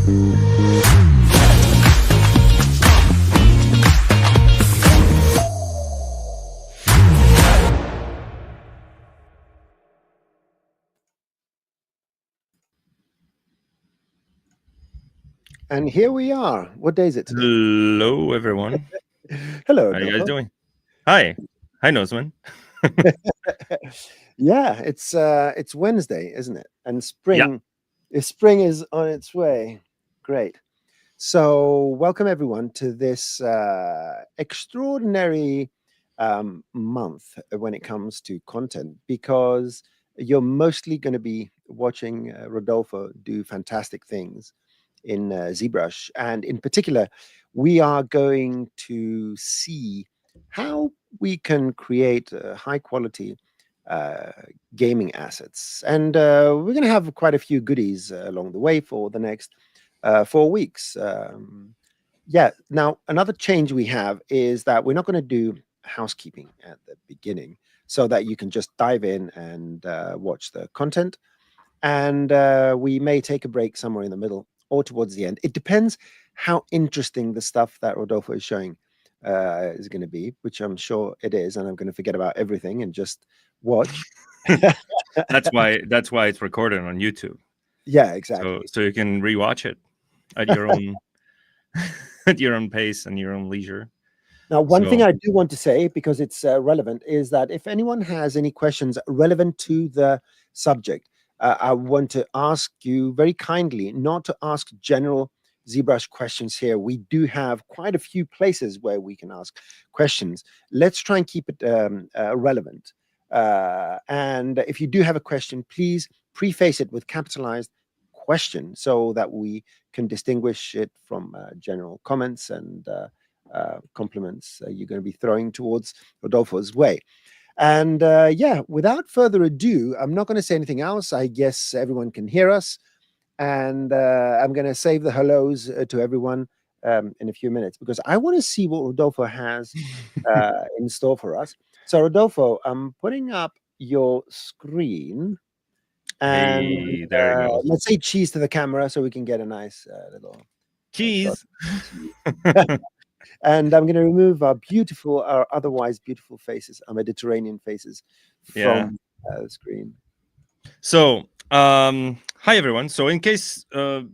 And here we are. What day is it today? Hello, everyone. Hello, How are you guys Rodolfo. doing? Hi. Hi, Noseman. Yeah, it's Wednesday, isn't it? And Yeah. spring is on its way. Great. So welcome everyone to this extraordinary month when it comes to content, because you're mostly going to be watching Rodolfo do fantastic things in ZBrush, and in particular, we are going to see how we can create high quality uh, gaming assets, and we're going to have quite a few goodies along the way for the next 4 weeks. Yeah. Now, another change we have is that we're not going to do housekeeping at the beginning, so that you can just dive in and watch the content. And we may take a break somewhere in the middle or towards the end. It depends how interesting the stuff that Rodolfo is showing is going to be, which I'm sure it is. And I'm going to forget about everything and just watch. That's why it's recorded on YouTube. Yeah, exactly. So you can rewatch it at your own at your own pace and your own leisure. Now, one thing So I do want to say, because it's relevant, is that if anyone has any questions relevant to the subject, I want to ask you very kindly not to ask general ZBrush questions here. We do have quite a few places where we can ask questions. Let's try and keep it relevant. And if you do have a question, please preface it with capitalized question so that we can distinguish it from general comments and compliments you're going to be throwing towards Rodolfo's way. And yeah, without further ado, I'm not going to say anything else. I guess everyone can hear us. And I'm going to save the hellos to everyone in a few minutes, because I want to see what Rodolfo has in store for us. So, Rodolfo, I'm putting up your screen. And hey, there it goes. let's say cheese to the camera so we can get a nice little shot. Cheese. And I'm going to remove our otherwise beautiful faces, our Mediterranean faces, Yeah. from the screen. So, hi everyone. So, in case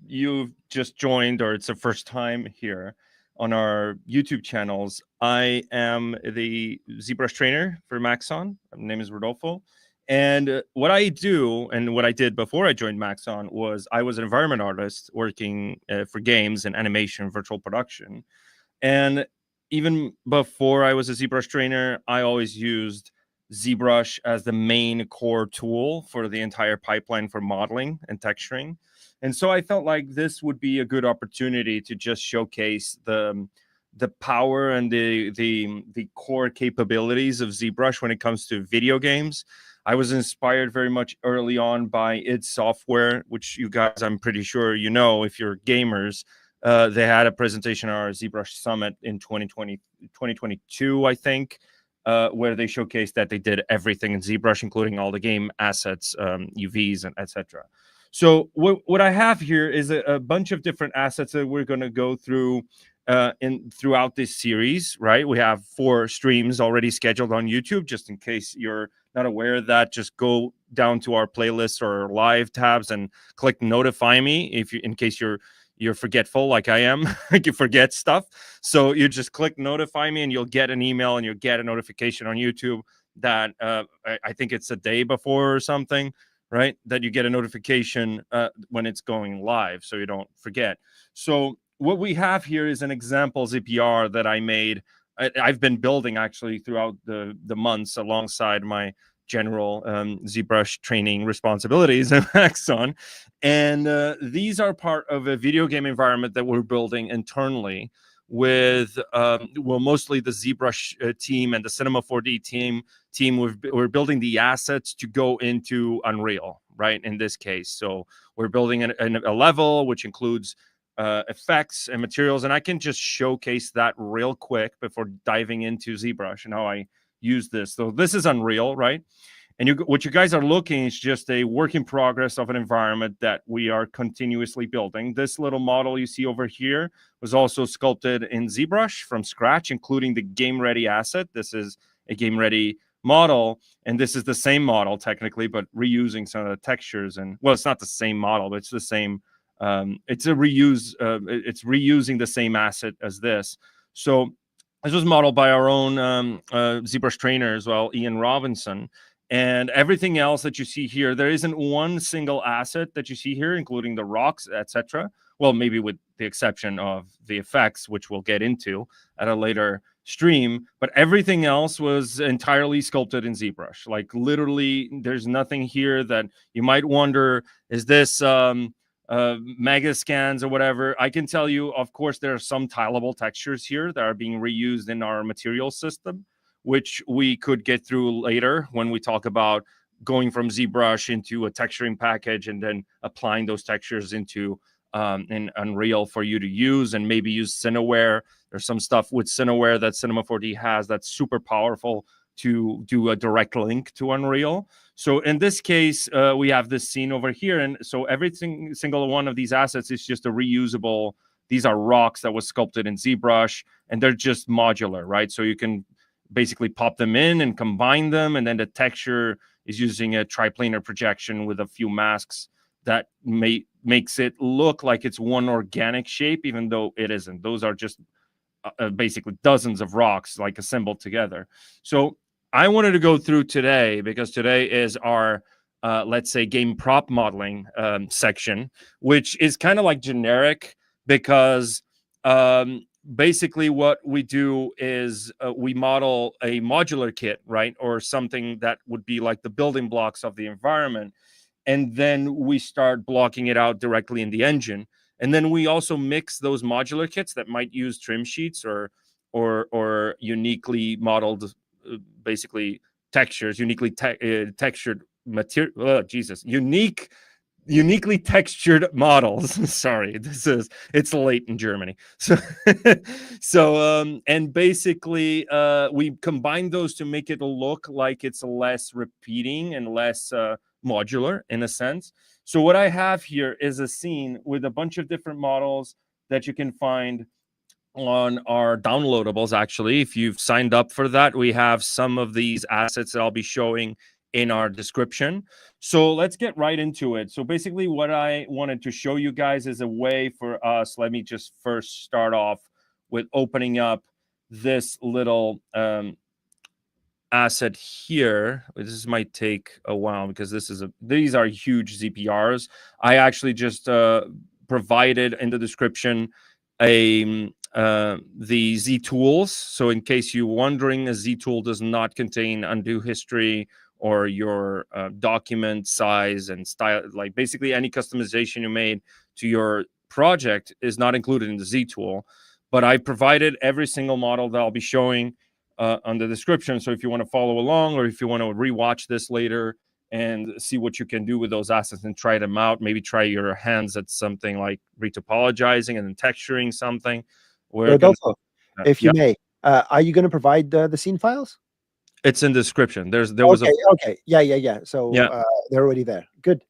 you've just joined or it's the first time here on our YouTube channels, I am the ZBrush trainer for Maxon. My name is Rodolfo. And what I do and what I did before I joined Maxon was I was an environment artist working for games and animation, virtual production. And even before I was a ZBrush trainer, I always used ZBrush as the main core tool for the entire pipeline for modeling and texturing. And so I felt like this would be a good opportunity to just showcase the power and the core capabilities of ZBrush when it comes to video games. I was inspired very much early on by id Software, which you guys, I'm pretty sure you know if you're gamers. They had a presentation at our ZBrush Summit in 2022, I think, where they showcased that they did everything in ZBrush, including all the game assets, UVs, and etc. So what I have here is a bunch of different assets that we're going to go through throughout this series, right? We have 4 streams already scheduled on YouTube. Just in case you're not aware of that, just go down to our playlists or live tabs and click notify me in case you're forgetful like I am. You forget stuff. So you just click notify me and you'll get an email and you'll get a notification on YouTube that I think it's a day before or something, right? That you get a notification when it's going live so you don't forget. So what we have here is an example ZPR that I made. I've been building actually throughout the months alongside my general ZBrush training responsibilities at Maxon. And these are part of a video game environment that we're building internally with, well, mostly the ZBrush team and the Cinema 4D team. We're building the assets to go into Unreal, right, in this case. So we're building a level which includes effects and materials. And I can just showcase that real quick before diving into ZBrush and how I use this. So this is Unreal, right? And what you guys are looking is just a work in progress of an environment that we are continuously building. This little model you see over here was also sculpted in ZBrush from scratch, including the game ready asset. This is a game ready model, and this is the same model technically, but reusing some of the textures. And well, it's not the same model, but it's the same. It's a reuse. It's reusing the same asset as this. So this was modeled by our own ZBrush trainer as well, Ian Robinson. And everything else that you see here, there isn't one single asset that you see here, including the rocks, etc. Well, maybe with the exception of the effects, which we'll get into at a later stream. But everything else was entirely sculpted in ZBrush. Like literally, there's nothing here that you might wonder, is this mega scans or whatever. I can tell you, of course, there are some tileable textures here that are being reused in our material system, which we could get through later when we talk about going from ZBrush into a texturing package and then applying those textures into in Unreal for you to use, and maybe use Cineware. There's some stuff with Cineware that Cinema 4D has that's super powerful to do a direct link to Unreal. So in this case, we have this scene over here. And so every single one of these assets is just a reusable. These are rocks that was sculpted in ZBrush, and they're just modular, right? So you can basically pop them in and combine them, and then the texture is using a triplanar projection with a few masks that makes it look like it's one organic shape, even though it isn't. Those are just basically dozens of rocks like assembled together. So I wanted to go through today, because today is our let's say game prop modeling section, which is kind of like generic, because basically what we do is we model a modular kit, right? Or something that would be like the building blocks of the environment. And then we start blocking it out directly in the engine. And then we also mix those modular kits that might use trim sheets or uniquely modeled, basically textures, uniquely textured material. Oh, Jesus, uniquely textured models. Sorry, it's late in Germany. So and basically we combine those to make it look like it's less repeating and less modular in a sense. So what I have here is a scene with a bunch of different models that you can find on our downloadables. Actually, if you've signed up for that, we have some of these assets that I'll be showing in our description. So let's get right into it. So basically what I wanted to show you guys is a way for us. Let me just first start off with opening up this little asset here. This might take a while because these are huge ZPRs. I actually just provided in the description the Z tools. So in case you're wondering, a Z tool does not contain undo history or your document size and style. Like basically any customization you made to your project is not included in the Z tool. But I provided every single model that I'll be showing on the description. So if you want to follow along, or if you want to rewatch this later and see what you can do with those assets and try them out, maybe try your hands at something like retopologizing and then texturing something. Rodolfo, if you may, are you going to provide the scene files? It's in the description. There okay, was okay, yeah. So they're already there. Good.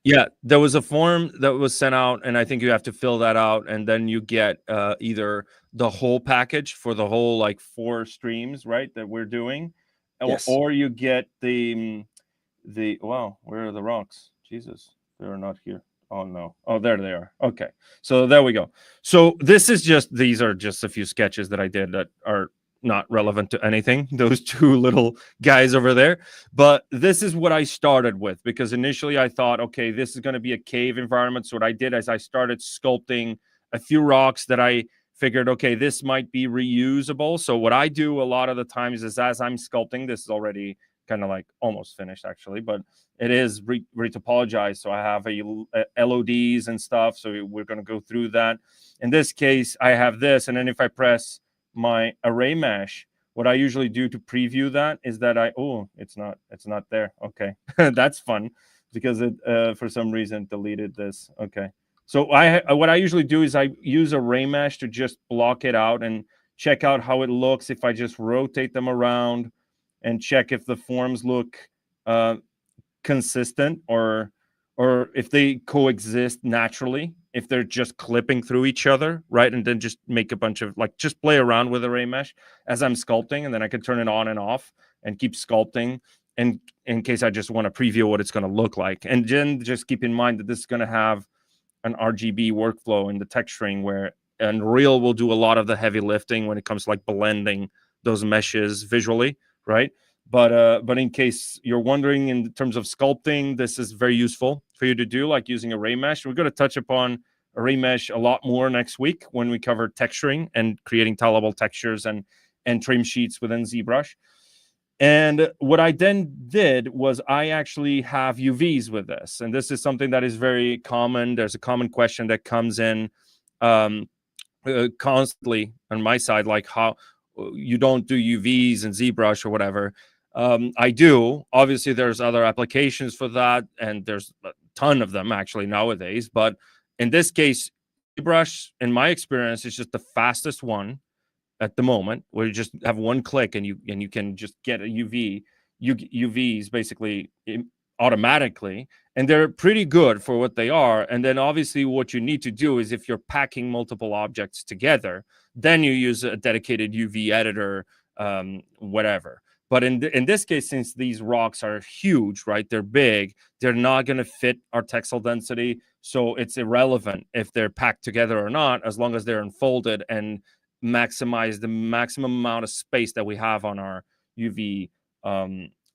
Yeah, there was a form that was sent out, and I think you have to fill that out, and then you get either the whole package for the whole like 4 streams, right, that we're doing, yes. Or you get the wow, where are the rocks? Jesus, they're not here. Oh no. Oh, there they are. Okay, so there we go. So these are just a few sketches that I did that are not relevant to anything, those 2 little guys over there. But this is what I started with, because initially I thought, okay, this is going to be a cave environment. So what I did is I started sculpting a few rocks that I figured, okay, this might be reusable. So what I do a lot of the times is, as I'm sculpting, this is already kind of like almost finished actually, but it is retopologized. So I have LODs and stuff. So we're going to go through that. In this case, I have this, and then if I press my array mesh, what I usually do to preview that is that it's not there. Okay. That's fun, because it for some reason deleted this. Okay, so what I usually do is I use array mesh to just block it out and check out how it looks if I just rotate them around and check if the forms look consistent, or if they coexist naturally, if they're just clipping through each other, right? And then just make a bunch of like, just play around with array mesh as I'm sculpting, and then I can turn it on and off and keep sculpting, and in case I just want to preview what it's going to look like. And then just keep in mind that this is going to have an RGB workflow in the texturing, where Unreal will do a lot of the heavy lifting when it comes to like blending those meshes visually, right? But in case you're wondering, in terms of sculpting, this is very useful for you to do, like using array mesh. We're going to touch upon array mesh a lot more next week when we cover texturing and creating tileable textures and trim sheets within ZBrush. And what I then did was I actually have UVs with this. And this is something that is very common. There's a common question that comes in constantly on my side, like how you don't do UVs in ZBrush or whatever. I do. Obviously, there's other applications for that, and there's a ton of them actually nowadays. But in this case, ZBrush, in my experience, is just the fastest one at the moment, where you just have one click and you can just get a UVs basically automatically, and they're pretty good for what they are. And then obviously what you need to do is, if you're packing multiple objects together, then you use a dedicated UV editor, whatever. But in this case, since these rocks are huge, right, they're big, they're not going to fit our textile density, so it's irrelevant if they're packed together or not, as long as they're unfolded and maximize the maximum amount of space that we have on our UV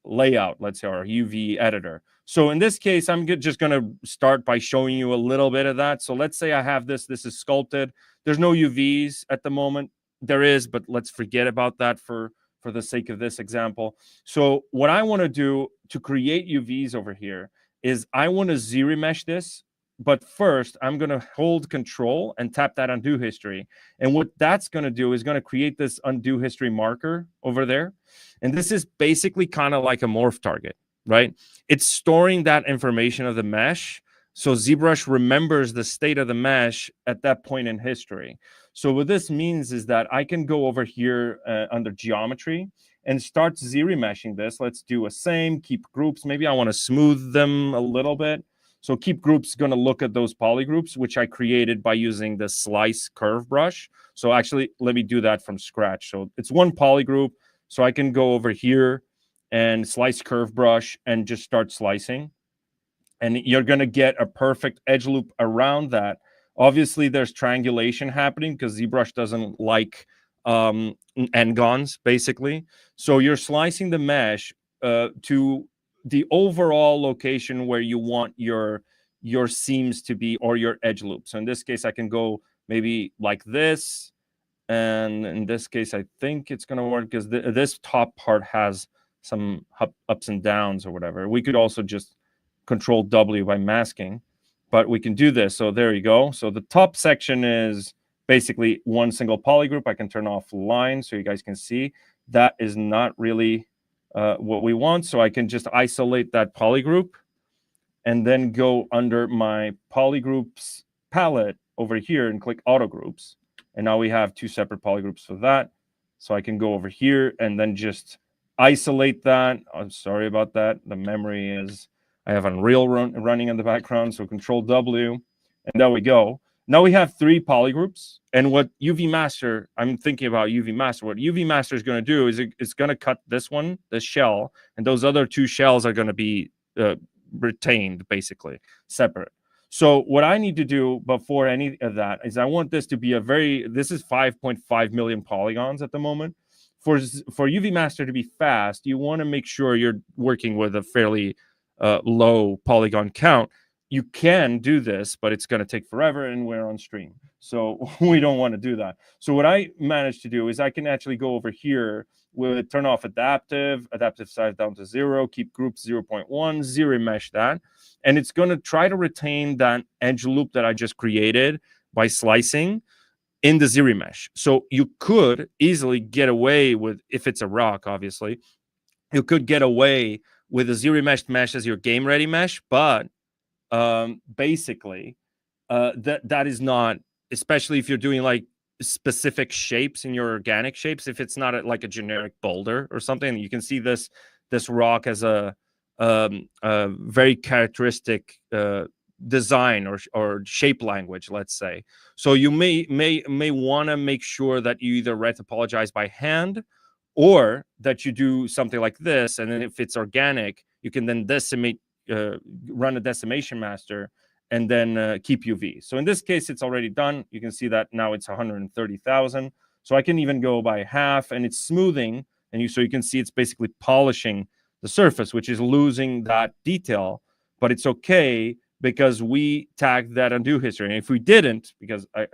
layout, let's say our UV editor. So in this case, I'm just going to start by showing you a little bit of that. So let's say I have this is sculpted. There's no UVs at the moment. There is, but let's forget about that for the sake of this example. So what I want to do to create UVs over here is I want to ZBrush this. But first, I'm going to hold Control and tap that undo history. And what that's going to do is going to create this undo history marker over there. And this is basically kind of like a morph target, right? It's storing that information of the mesh. So ZBrush remembers the state of the mesh at that point in history. So what this means is that I can go over here under geometry and start ZBrushing this. Let's do a same, keep groups. Maybe I want to smooth them a little bit. So keep groups going to look at those polygroups, which I created by using the slice curve brush. So actually, let me do that from scratch. So it's one polygroup. So I can go over here and slice curve brush and just start slicing. And you're going to get a perfect edge loop around that. Obviously, there's triangulation happening because ZBrush doesn't like n-gons, basically. So you're slicing the mesh to the overall location where you want your seams to be, or your edge loop. So in this case, I can go maybe like this. And in this case, I think it's going to work because this top part has some ups and downs or whatever. We could also just Control W by masking, but we can do this. So there you go. So the top section is basically one single polygroup. I can turn off line so you guys can see. That is not really what we want. So I can just isolate that polygroup and then go under my polygroups palette over here and click auto groups. And now we have two separate polygroups for that. So I can go over here and then just isolate that. I'm sorry about that. The memory is, I have Unreal running in the background. So Control W, and there we go. Now we have three polygroups. And what UV Master, I'm thinking about UV Master. What UV Master is going to do is it's going to cut this one, this shell, and those other two shells are going to be retained, basically separate. So what I need to do before any of that is I want this to be this is 5.5 million polygons at the moment. For UV Master to be fast, you want to make sure you're working with a fairly low polygon count. You can do this, but it's going to take forever, and we're on stream. So we don't want to do that. So what I managed to do is I can actually go over here with turn off adaptive size down to 0, keep groups 0.1, ZBrush that. And it's going to try to retain that edge loop that I just created by slicing in the ZBrush. So you could easily get away with, if it's a rock, obviously, you could get away with a ZBrush mesh as your game ready mesh, but basically that is not, especially if you're doing like specific shapes in your organic shapes, if it's not like a generic boulder or something. You can see this rock as a very characteristic design or shape language, let's say. So you may want to make sure that you either retopologize by hand, or that you do something like this, and then if it's organic, you can then decimate, run a decimation master, and then keep UV. So in this case, it's already done. You can see that now it's 130,000. So I can even go by half, and it's smoothing, and so you can see it's basically polishing the surface, which is losing that detail, but it's okay because we tagged that undo history. And if we didn't, because I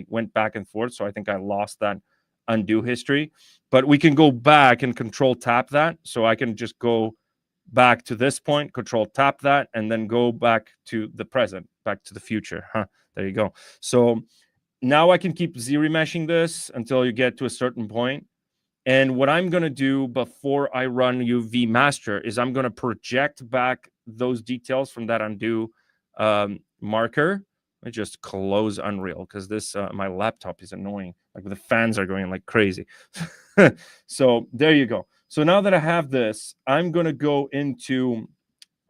went back and forth, so I think I lost that undo history, but we can go back and control tap that. So I can just go back to this point, control tap that, and then go back to the present, back to the future. There you go. So now I can keep z-remeshing this until you get to a certain point. And what I'm going to do before I run UV master is I'm going to project back those details from that undo marker. I just close Unreal because this my laptop is annoying. Like the fans are going like crazy. So there you go. So now that I have this, I'm going to go into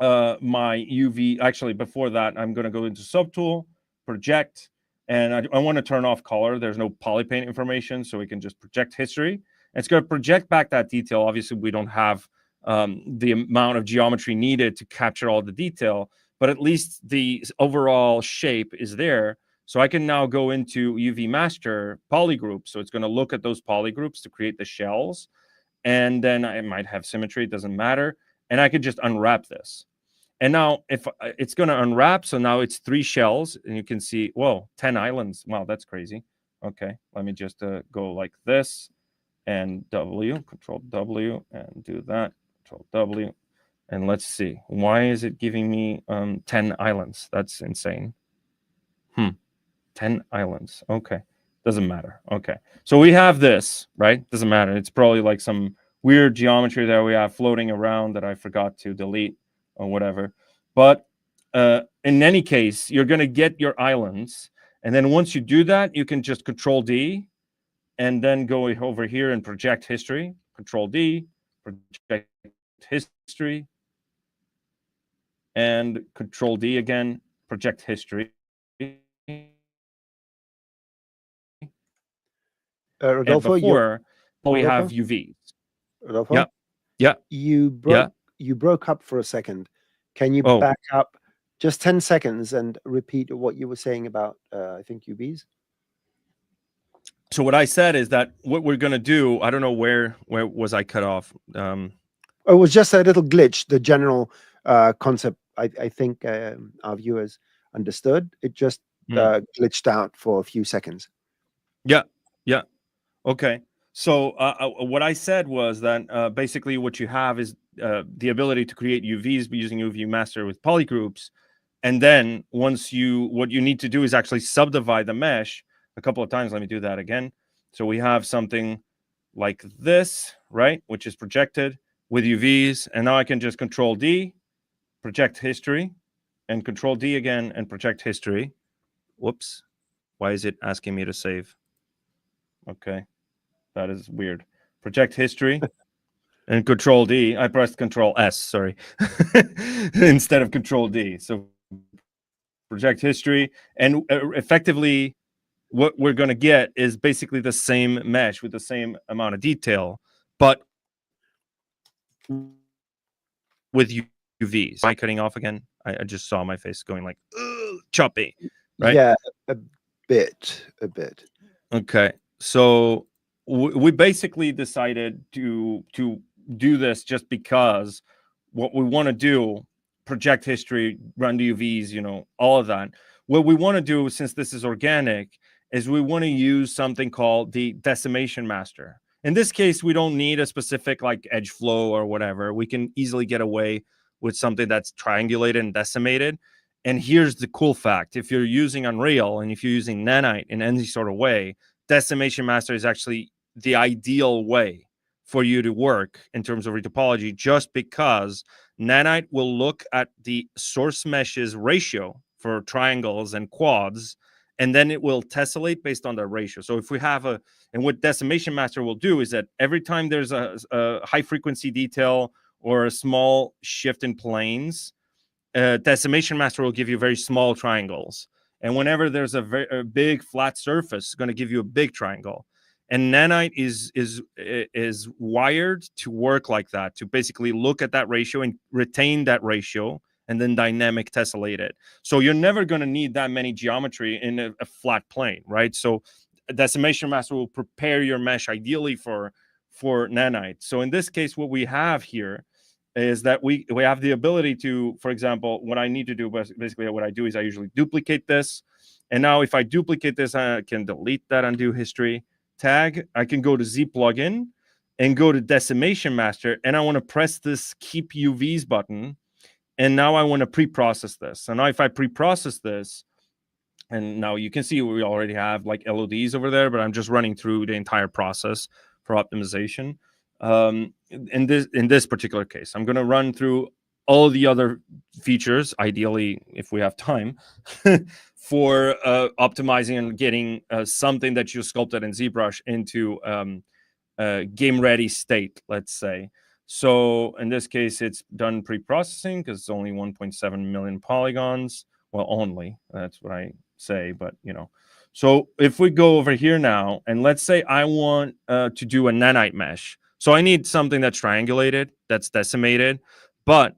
my UV. Actually, before that, I'm going to go into Subtool, Project, and I want to turn off color. There's no polypaint information, so we can just project history. It's going to project back that detail. Obviously, we don't have the amount of geometry needed to capture all the detail, but at least the overall shape is there. So I can now go into UV master polygroups. So it's going to look at those polygroups to create the shells. And then I might have symmetry, it doesn't matter. And I could just unwrap this. And now if it's going to unwrap, so now it's 3 shells, and you can see, whoa, 10 islands. Wow, that's crazy. Okay, let me just go like this, and W, Control W, and do that, Control W. And let's see, why is it giving me 10 islands? That's insane. 10 islands. Okay, doesn't matter. Okay, so we have this, right? Doesn't matter. It's probably like some weird geometry that we have floating around that I forgot to delete or whatever. But in any case, you're going to get your islands. And then once you do that, you can just Control D and then go over here and project history. Control D, project history. And Control D again, project history. Rodolfo, and before we Rodolfo? have UVs. Rodolfo? Yeah. Yeah. You broke up for a second. Can you Oh. back up just 10 seconds and repeat what you were saying about, I think, UVs? So what I said is that what we're going to do, I don't know where was I cut off. It was just a little glitch. The general concept, I think our viewers understood. It just glitched out for a few seconds. Yeah. Yeah. Okay. So what I said was that basically what you have is the ability to create UVs using UV master with polygroups. And then once what you need to do is actually subdivide the mesh a couple of times. Let me do that again. So we have something like this, right? Which is projected with UVs. And now I can just Control D, project history, and Control D again and project history. Whoops. Why is it asking me to save? Okay. That is weird. Project history and Control D. I pressed Control S, sorry, instead of Control D. So project history, and effectively what we're going to get is basically the same mesh with the same amount of detail, but with UVs. Am I cutting off again? I just saw my face going like choppy, right? Yeah, a bit. Okay, so we basically decided to do this just because what we want to do, project history, run the UVs, all of that. What we want to do, since this is organic, is we want to use something called the decimation master. In this case, we don't need a specific like edge flow or whatever. We can easily get away with something that's triangulated and decimated. And here's the cool fact. If you're using Unreal and if you're using Nanite in any sort of way, Decimation Master is actually the ideal way for you to work in terms of retopology, just because Nanite will look at the source meshes ratio for triangles and quads, and then it will tessellate based on that ratio. So if we have and what Decimation Master will do is that every time there's a high frequency detail or a small shift in planes, Decimation Master will give you very small triangles. And whenever there's a big flat surface, it's going to give you a big triangle. And Nanite is wired to work like that, to basically look at that ratio and retain that ratio, and then dynamic tessellate it. So you're never going to need that many geometry in a flat plane, right? So Decimation Master will prepare your mesh ideally for Nanite. So in this case, what we have here is that we have the ability to, for example, what I need to do, basically what I do is I usually duplicate this. And now if I duplicate this, I can delete that undo history tag. I can go to Z plugin and go to Decimation Master, and I want to press this keep UVs button. And now I want to pre-process this. So now if I pre-process this, and now you can see we already have like LODs over there, but I'm just running through the entire process for optimization. In this particular case, I'm going to run through all the other features, ideally, if we have time, for optimizing and getting something that you sculpted in ZBrush into game ready state, let's say. So in this case, it's done pre-processing because it's only 1.7 million polygons. Well, only, that's what I say, but you know. So if we go over here now, and let's say I want to do a nanite mesh. So I need something that's triangulated, that's decimated, but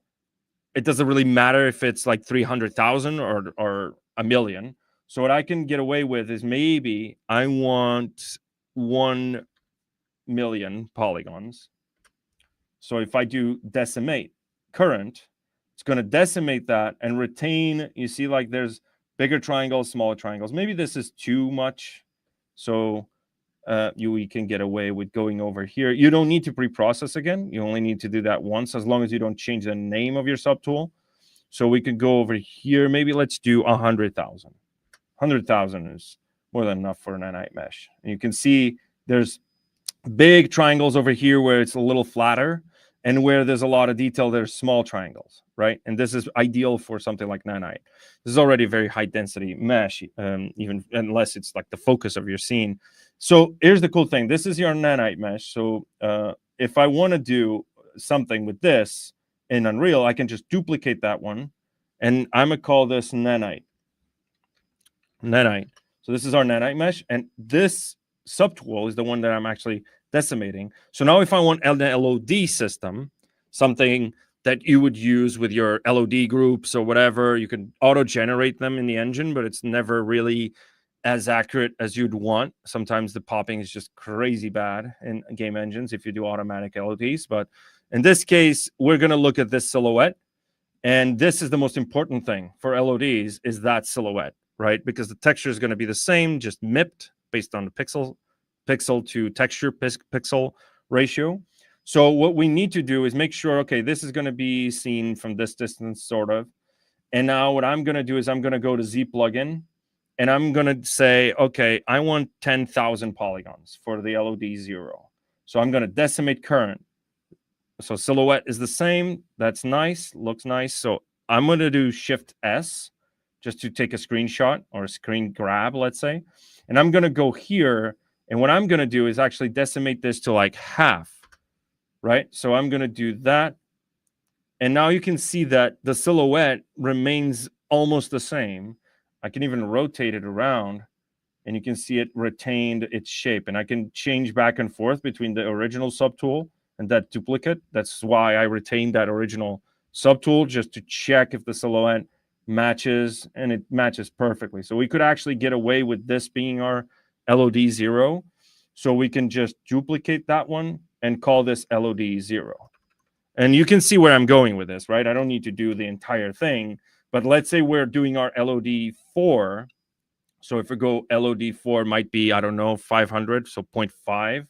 it doesn't really matter if it's like 300,000 or a million. So what I can get away with is maybe I want 1 million polygons. So if I do decimate current, it's going to decimate that and retain. You see, like there's bigger triangles, smaller triangles. Maybe this is too much. So we can get away with going over here. You don't need to pre-process again. You only need to do that once, as long as you don't change the name of your subtool. So we could go over here. Maybe let's do 100,000. 100,000 is more than enough for a nanite mesh. And you can see there's big triangles over here where it's a little flatter, and where there's a lot of detail, there's small triangles, right? And this is ideal for something like nanite. This is already a very high density mesh, even unless it's like the focus of your scene. So here's the cool thing. This is your nanite mesh. So if I want to do something with this in Unreal, I can just duplicate that one, and I'm going to call this nanite. Nanite. So this is our nanite mesh, and this subtool is the one that I'm actually decimating. So now if I want an LOD system, something that you would use with your LOD groups or whatever, you can auto-generate them in the engine, but it's never really as accurate as you'd want. Sometimes the popping is just crazy bad in game engines if you do automatic LODs. But in this case, we're going to look at this silhouette. And this is the most important thing for LODs, is that silhouette, right? Because the texture is going to be the same, just MIPed based on the pixel to texture pixel ratio. So what we need to do is make sure, okay, this is going to be seen from this distance, sort of. And now what I'm going to do is I'm going to go to Z plugin, and I'm going to say, okay, I want 10,000 polygons for the LOD 0. So I'm going to decimate current. So silhouette is the same. That's nice, looks nice. So I'm going to do Shift S just to take a screenshot or a screen grab, let's say. And I'm going to go here. And what I'm going to do is actually decimate this to like half, right? So I'm going to do that. And now you can see that the silhouette remains almost the same. I can even rotate it around, and you can see it retained its shape. And I can change back and forth between the original subtool and that duplicate. That's why I retained that original subtool, just to check if the silhouette matches, and it matches perfectly. So we could actually get away with this being our LOD 0. So we can just duplicate that one and call this LOD 0. And you can see where I'm going with this, right? I don't need to do the entire thing, but let's say we're doing our LOD 4. So if we go LOD 4 might be, I don't know, 500, so 0.5.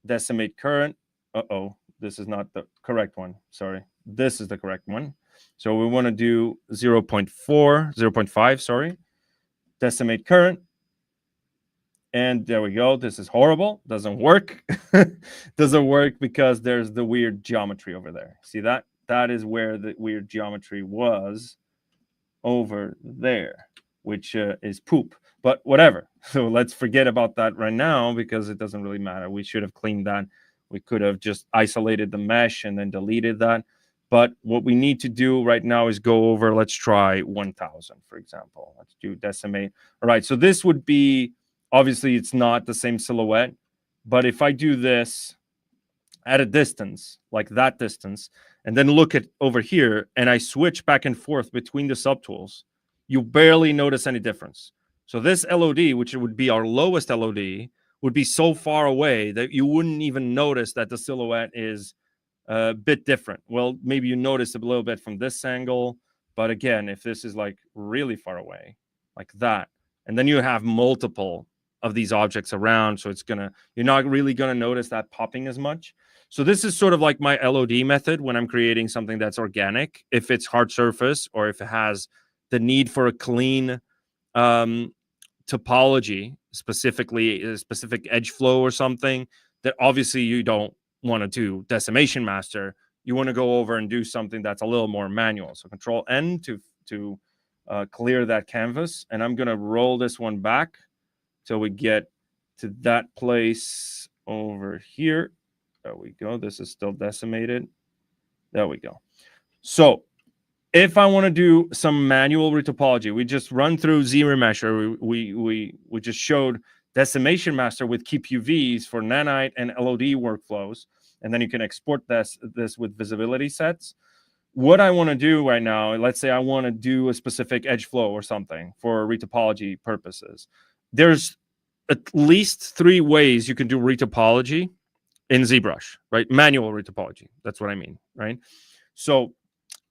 Decimate current. Uh-oh, this is not the correct one. Sorry, this is the correct one. So we want to do 0.5, sorry. Decimate current. And there we go. This is horrible. Doesn't work. Doesn't work because there's the weird geometry over there. See that? That is where the weird geometry was, over there, which is poop. But whatever. So let's forget about that right now because it doesn't really matter. We should have cleaned that We could have just isolated the mesh and then deleted that. But what we need to do right now is go over, let's try 1000, for example. Let's do decimate. All right, so this would be, obviously it's not the same silhouette, but if I do this at a distance, like that distance, and then look at over here, and I switch back and forth between the subtools, you barely notice any difference. So this LOD, which would be our lowest LOD, would be so far away that you wouldn't even notice that the silhouette is a bit different. Well, maybe you notice a little bit from this angle, but again, if this is like really far away, like that, and then you have multiple of these objects around, so you're not really gonna notice that popping as much. So this is sort of like my LOD method when I'm creating something that's organic, if it's hard surface or if it has the need for a clean topology, specifically a specific edge flow or something that obviously you don't want to do decimation master. You want to go over and do something that's a little more manual. So Control N to clear that canvas, and I'm going to roll this one back till we get to that place over here. There we go. This is still decimated. There we go. So if I want to do some manual retopology, we just run through ZRemesher. We just showed Decimation Master with Keep UVs for nanite and LOD workflows, and then you can export this with visibility sets. What I want to do right now, let's say I want to do a specific edge flow or something for retopology purposes. There's at least 3 ways you can do retopology in ZBrush, right? Manual retopology. That's what I mean, right? So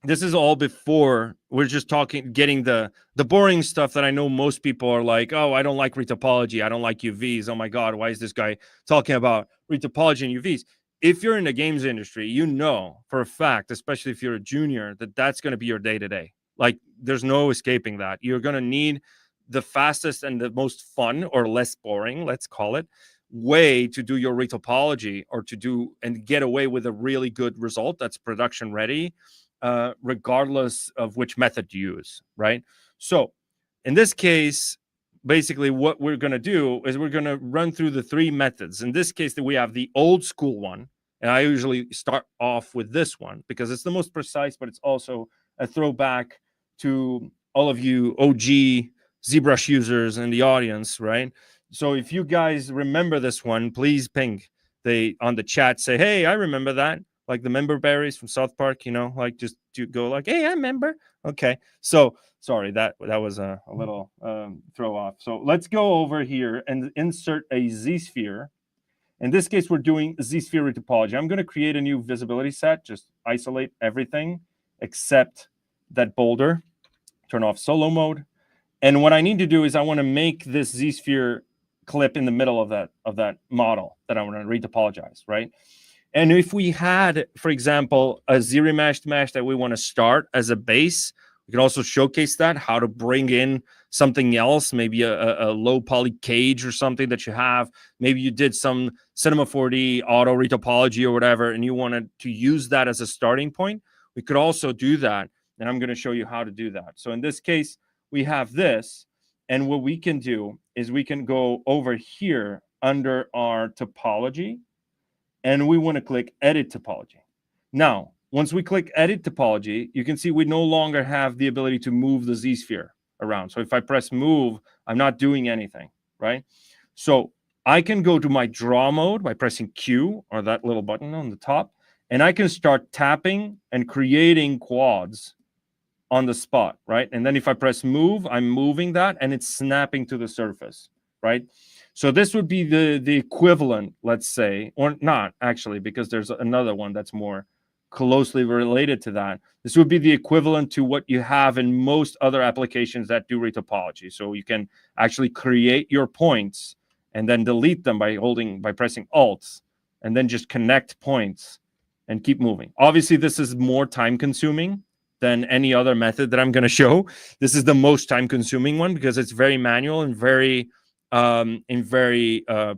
this is all before we're just getting the boring stuff that I know most people are like, oh, I don't like retopology. I don't like UVs. Oh my God, why is this guy talking about retopology and UVs? If you're in the games industry, you know for a fact, especially if you're a junior, that that's going to be your day-to-day. Like there's no escaping that. You're going to need the fastest and the most fun or less boring, let's call it, way to do your retopology or to do and get away with a really good result that's production ready, regardless of which method you use, right? So in this case, basically what we're going to do is we're going to run through the 3 methods. In this case, we have the old school one, and I usually start off with this one because it's the most precise, but it's also a throwback to all of you OG ZBrush users in the audience, right? So if you guys remember this one, please ping on the chat, say, hey, I remember that. Like the member berries from South Park, like just to go like, hey, I remember. Okay. So sorry, that was a little throw off. So let's go over here and insert a Z-sphere. In this case, we're doing Z-sphere retopology. I'm going to create a new visibility set, just isolate everything except that boulder, turn off solo mode. And what I need to do is I want to make this Z-sphere clip in the middle of that model that I want to retopologize, right? And if we had, for example, a ZRemeshed mesh that we want to start as a base, we can also showcase that, how to bring in something else, maybe a low poly cage or something that you have. Maybe you did some Cinema 4D auto retopology or whatever, and you wanted to use that as a starting point. We could also do that, and I'm going to show you how to do that. So in this case, we have this, and what we can do is we can go over here under our topology, and we want to click Edit Topology. Now, once we click Edit Topology, you can see we no longer have the ability to move the Z-sphere around. So if I press Move, I'm not doing anything, right? So I can go to my draw mode by pressing Q, or that little button on the top, and I can start tapping and creating quads on the spot, right? And then if I press Move, I'm moving that, and it's snapping to the surface, right? So this would be the equivalent, let's say, or not actually, because there's another one that's more closely related to that. This would be the equivalent to what you have in most other applications that do retopology. So you can actually create your points and then delete them by pressing Alt, and then just connect points and keep moving. Obviously, this is more time consuming than any other method that I'm going to show. This is the most time consuming one because it's very manual and very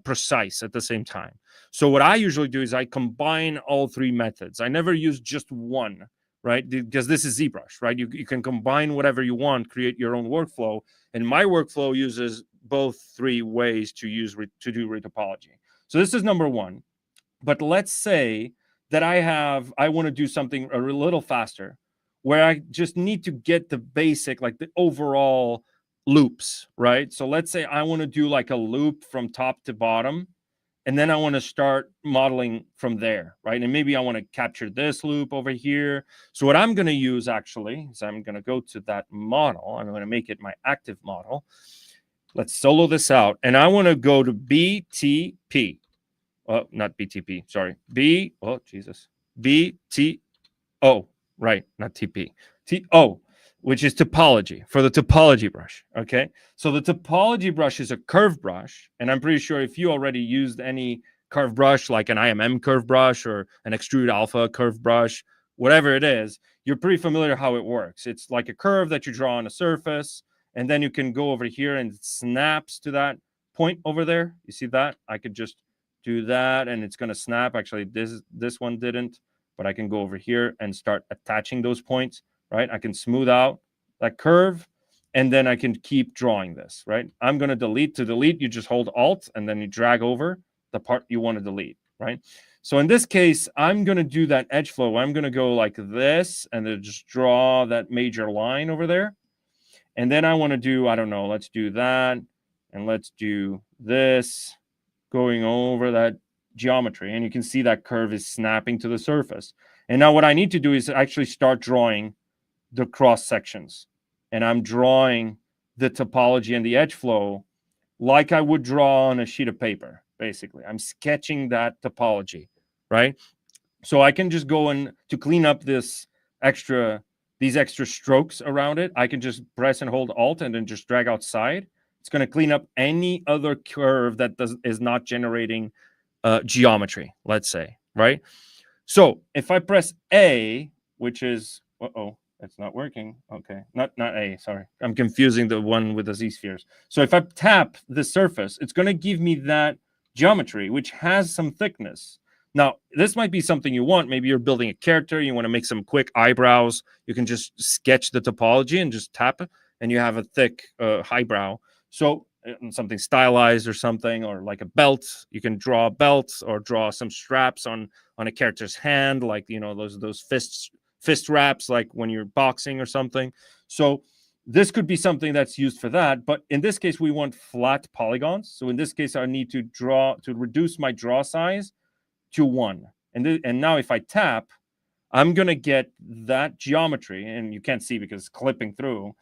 precise at the same time. So what I usually do is I combine all 3 methods. I never use just one, right? Because this is ZBrush, right? You can combine whatever you want, create your own workflow. And my workflow uses both 3 ways to do retopology. So this is number 1. But let's say that I want to do something a little faster, where I just need to get the basic, like the overall loops, right? So let's say I want to do like a loop from top to bottom, and then I want to start modeling from there, right? And maybe I want to capture this loop over here. So what I'm going to use actually is I'm going to go to that model. I'm going to make it my active model. Let's solo this out. And I want to go to BTP. Oh, not BTP, sorry. BTO, right, not TP. TO, which is topology, for the topology brush, okay? So the topology brush is a curve brush, and I'm pretty sure if you already used any curve brush, like an IMM curve brush or an extrude alpha curve brush, whatever it is, you're pretty familiar how it works. It's like a curve that you draw on a surface, and then you can go over here and it snaps to that point over there. You see that? I could just do that and it's going to snap. Actually, this one didn't, but I can go over here and start attaching those points, right? I can smooth out that curve, and then I can keep drawing this, right? I'm going to delete. To delete, you just hold Alt, and then you drag over the part you want to delete, right? So in this case, I'm going to do that edge flow. I'm going to go like this, and then just draw that major line over there. And then I want to do, I don't know, let's do that, and let's do this, going over that geometry, and you can see that curve is snapping to the surface. And now what I need to do is actually start drawing the cross sections, and I'm drawing the topology and the edge flow like I would draw on a sheet of paper. Basically, I'm sketching that topology, right? So I can just go and to clean up these extra strokes around it, I can just press and hold Alt and then just drag outside. It's going to clean up any other curve that is not generating geometry, let's say, right? So if I press A, which is, it's not working. Okay, not A, sorry. I'm confusing the one with the Z-spheres. So if I tap the surface, it's going to give me that geometry, which has some thickness. Now, this might be something you want. Maybe you're building a character. You want to make some quick eyebrows. You can just sketch the topology and just tap it, and you have a thick highbrow. So something stylized or something, or like a belt. You can draw a belt or draw some straps on a character's hand, like, you know, those fist wraps, like when you're boxing or something. So this could be something that's used for that. But in this case, we want flat polygons. So in this case, I need to reduce my draw size to 1. And now if I tap, I'm going to get that geometry, and you can't see because it's clipping through,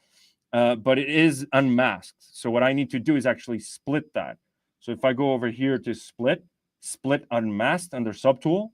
but it is unmasked. So what I need to do is actually split that. So if I go over here to split unmasked under subtool,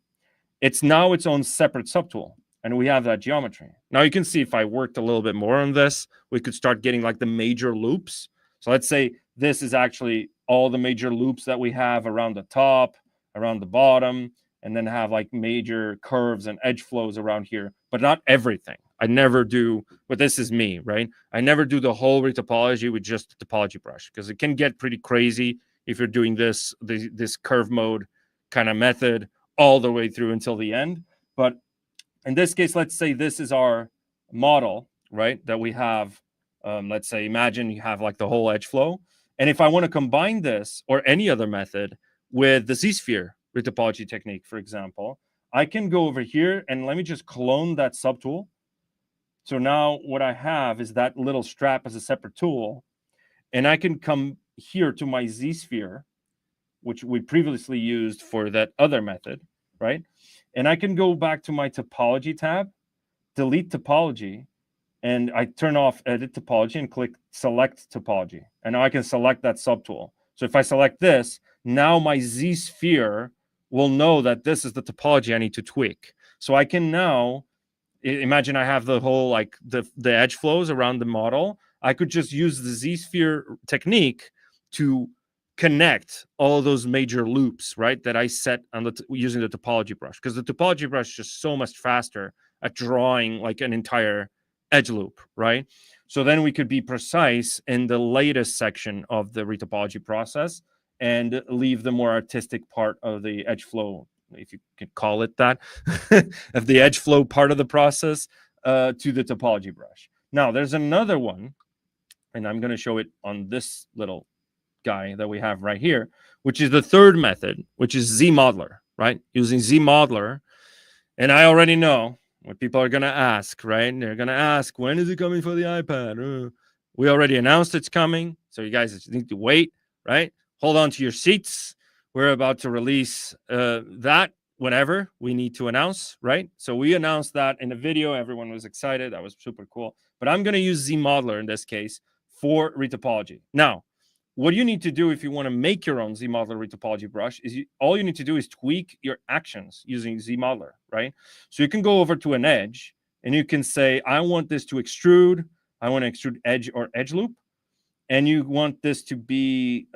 it's now its own separate subtool, and we have that geometry. Now you can see if I worked a little bit more on this, we could start getting like the major loops. So let's say this is actually all the major loops that we have around the top, around the bottom, and then have like major curves and edge flows around here, but not everything. I never do, but this is me, right? I never do the whole retopology with just the topology brush, because it can get pretty crazy if you're doing this curve mode kind of method all the way through until the end. But in this case, let's say this is our model, right, that we have. Let's say, imagine you have like the whole edge flow. And if I want to combine this or any other method with the Z-sphere retopology technique, for example, I can go over here and let me just clone that subtool. So now what I have is that little strap as a separate tool, and I can come here to my Z-sphere, which we previously used for that other method, right? And I can go back to my topology tab, delete topology, and I turn off edit topology and click select topology. And now I can select that subtool. So if I select this, now my Z-sphere will know that this is the topology I need to tweak. So I can now, imagine I have the whole, like the edge flows around the model. I could just use the Z-sphere technique to connect all of those major loops, right, that I set on using the topology brush, because the topology brush is just so much faster at drawing like an entire edge loop, right? So then we could be precise in the latest section of the retopology process and leave the more artistic part of the edge flow, if you could call it that, of the edge flow part of the process to the topology brush. Now, there's another one, and I'm going to show it on this little guy that we have right here, which is the third method, which is ZModeler. right? Using ZModeler. And I already know what people are going to ask, right? And they're going to ask, when is it coming for the iPad? We already announced it's coming. So you guys just need to wait, right? Hold on to your seats. We're about to release that whenever we need to announce, right? So we announced that in a video. Everyone was excited. That was super cool. But I'm going to use ZModeler in this case for retopology. Now, what you need to do if you want to make your own ZModeler retopology brush is all you need to do is tweak your actions using ZModeler, right? So you can go over to an edge and you can say, I want this to extrude. I want to extrude edge or edge loop. And you want this to be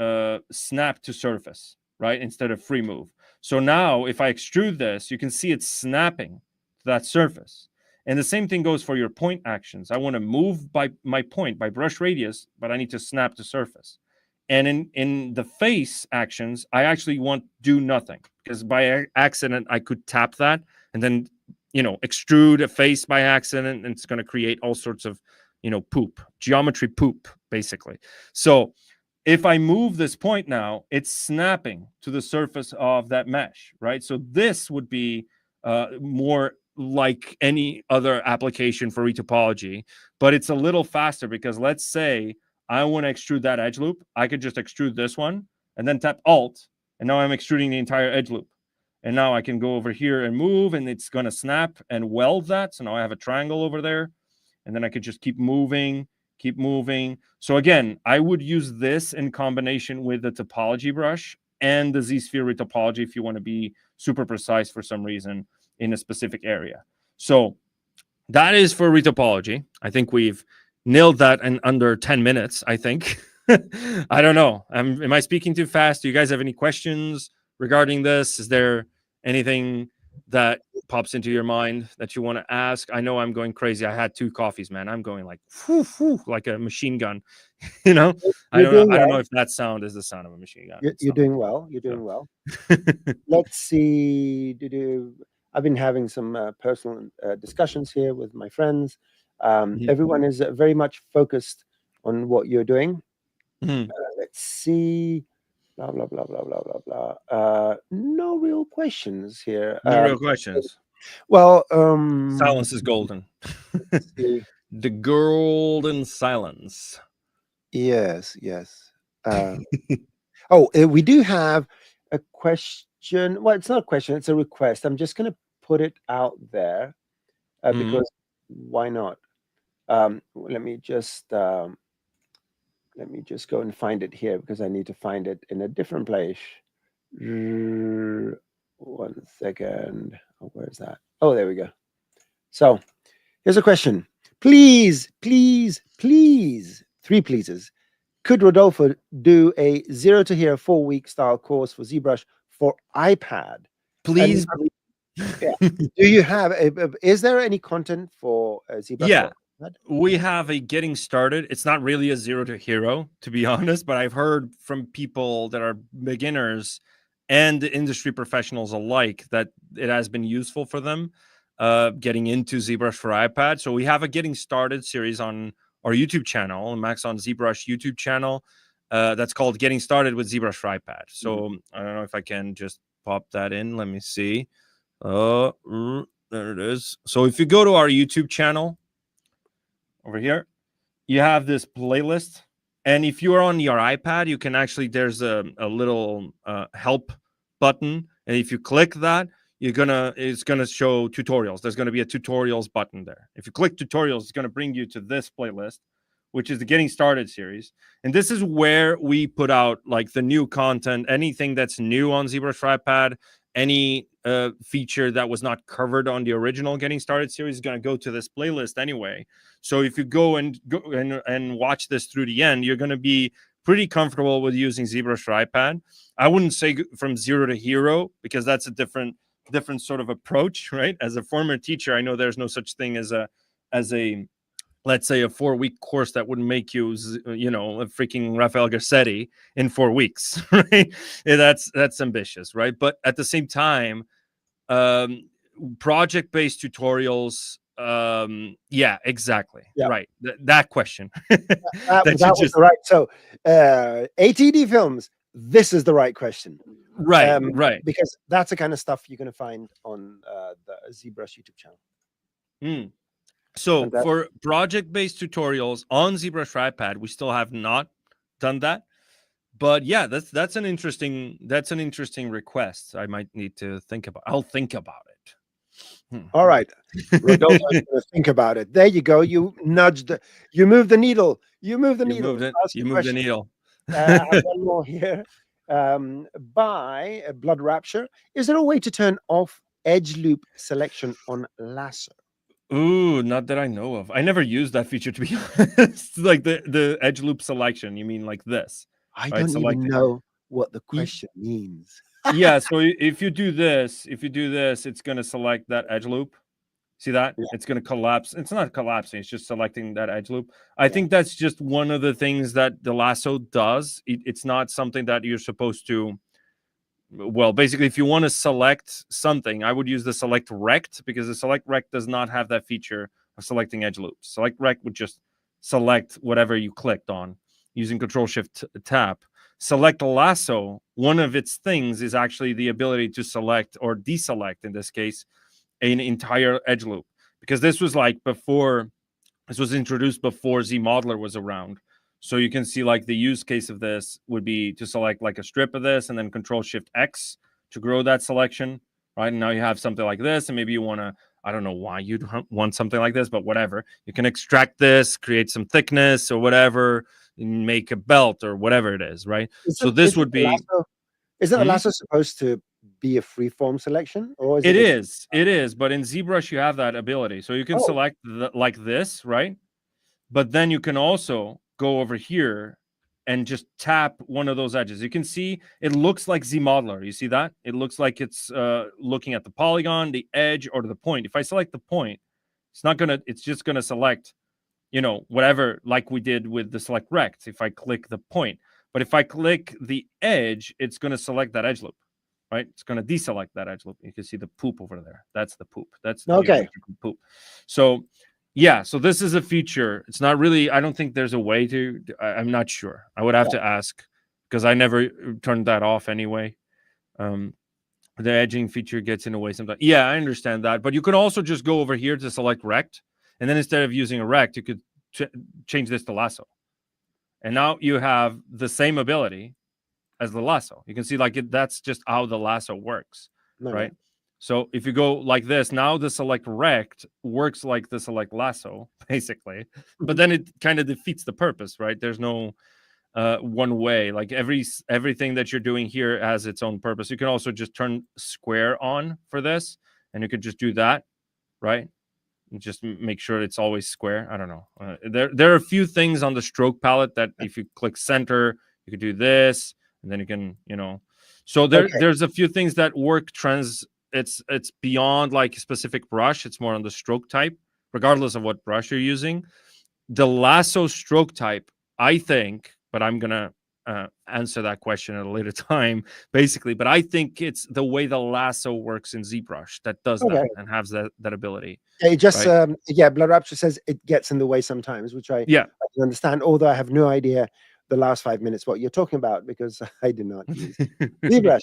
snap to surface, right? Instead of free move. So now if I extrude this, you can see it's snapping to that surface. And the same thing goes for your point actions. I want to move by my point, by brush radius, but I need to snap to surface. And in the face actions, I actually want do nothing, because by accident, I could tap that and then, extrude a face by accident, and it's going to create all sorts of, poop, geometry poop, basically. So if I move this point now, it's snapping to the surface of that mesh, right? So this would be more like any other application for retopology, but it's a little faster, because let's say I want to extrude that edge loop. I could just extrude this one and then tap Alt, and now I'm extruding the entire edge loop. And now I can go over here and move, and it's going to snap and weld that. So now I have a triangle over there, and then I could just keep moving. So again, I would use this in combination with the topology brush and the Z-sphere retopology if you want to be super precise for some reason in a specific area. So that is for retopology. I think we've nailed that in under 10 minutes, I think. I don't know. Am I speaking too fast? Do you guys have any questions regarding this? Is there anything that pops into your mind that you want to ask? I know I'm going crazy. I had 2 coffees, man. I'm going like like a machine gun. I don't know if that sound is the sound of a machine gun. You're doing well. You're doing well. Let's see. I've been having some personal discussions here with my friends. Everyone is very much focused on what you're doing. Let's see. Blah, blah, blah, blah, blah, blah, blah. No real questions here. No real questions. Well, silence is golden. The golden silence. Yes. We do have a question. Well, it's not a question, it's a request. I'm just going to put it out there because why not? Let me just go and find it here, because I need to find it in a different place. 1 second. Oh, where is that? Oh, there we go. So here's a question. Please, 3 pleases. Could Rodolfo do a 0 to hero 4-week style course for ZBrush for iPad? Please. Do you have is there any content for ZBrush? Yeah. We have a getting started. It's not really a 0 to hero, to be honest, but I've heard from people that are beginners and industry professionals alike that it has been useful for them getting into ZBrush for iPad. So we have a getting started series on our YouTube channel, Maxon ZBrush YouTube channel, that's called Getting Started with ZBrush for iPad. So I don't know if I can just pop that in. Let me see. There it is. So if you go to our YouTube channel, over here, you have this playlist. And if you are on your iPad, you can actually, there's a little help button. And if you click that, it's gonna show tutorials. There's gonna be a tutorials button there. If you click tutorials, it's gonna bring you to this playlist, which is the Getting Started series. And this is where we put out like the new content, anything that's new on ZBrush for iPad, any feature that was not covered on the original Getting Started series is going to go to this playlist anyway. So if you go and watch this through the end, you're going to be pretty comfortable with using ZBrush for iPad. I wouldn't say from 0 to hero, because that's a different sort of approach, right? As a former teacher, I know there's no such thing as a let's say a 4-week course that wouldn't make you, a freaking Rafael Garcetti in 4 weeks, right? That's ambitious, right? But at the same time, project-based tutorials, yeah, exactly, yeah. Right. That question. that was right. So, ATD Films, this is the right question. Right, right. because that's the kind of stuff you're going to find on the ZBrush YouTube channel. Mm. So Fantastic. for project-based tutorials on ZBrush iPad, we still have not done that. But yeah, that's an interesting request. I might need to think about. I'll think about it. All right, Rodolfo, think about it. There you go. You nudged. You moved the needle. You moved the You needle. moved it. Ask You your moved the question. needle. I have one more here. By Blood Rapture, is there a way to turn off edge loop selection on lasso? Ooh, not that I know of. I never used that feature, to be honest. Like the edge loop selection. You mean like this? I Right? don't even know what the question means. Yeah. So if you do this, it's going to select that edge loop. See that? Yeah. It's going to collapse. It's not collapsing. It's just selecting that edge loop. I think that's just one of the things that the lasso does. It's not something that you're supposed to. Well, basically, if you want to select something, I would use the select rect, because the select rect does not have that feature of selecting edge loops. Select rect would just select whatever you clicked on using Control-Shift-Tap. Select lasso, one of its things is actually the ability to select, or deselect in this case, an entire edge loop, because this was like before, this was introduced before ZModeler was around. So you can see like the use case of this would be to select like a strip of this and then Control-Shift-X to grow that selection, right? And now you have something like this, and maybe you want to, I don't know why you'd want something like this, but whatever. You can extract this, create some thickness or whatever, and make a belt or whatever it is, right? So this would be... Isn't the lasso supposed to be a freeform selection, or is it is, but in ZBrush you have that ability, so you can select like this, right? But then you can also go over here and just tap one of those edges. You can see it looks like ZModeler. You see that? It looks like it's looking at the polygon, the edge, or the point. If I select the point, it's just gonna select, you know, whatever, like we did with the select rect, if I click the point. But if I click the edge, it's gonna select that edge loop. Right, it's going to deselect that edge loop. You can see the poop over there. That's the poop. That's the geometrical poop. So, yeah. So this is a feature. It's not really. I don't think there's a way to. I'm not sure. I would have to ask, because I never turned that off anyway. The edging feature gets in the way sometimes. Yeah, I understand that. But you could also just go over here to select rect, and then instead of using a rect, you could change this to lasso, and now you have the same ability as the lasso. You can see like that's just how the lasso works, right? So if you go like this, now the select rect works like the select lasso, basically. But then it kind of defeats the purpose, right? There's no one way. Like everything that you're doing here has its own purpose. You can also just turn square on for this, and you could just do that, right? And just make sure it's always square. I don't know. There are a few things on the stroke palette that if you click center, you could do this. And then you can, you know, so there's a few things that work it's beyond like a specific brush. It's more on the stroke type, regardless of what brush you're using. The lasso stroke type, I think, but I'm gonna answer that question at a later time, basically. But I think it's the way the lasso works in ZBrush that does that and has that ability. It just Blood Rapture says it gets in the way sometimes, which I can understand, although I have no idea the last 5 minutes what you're talking about, because I do not use ZBrush.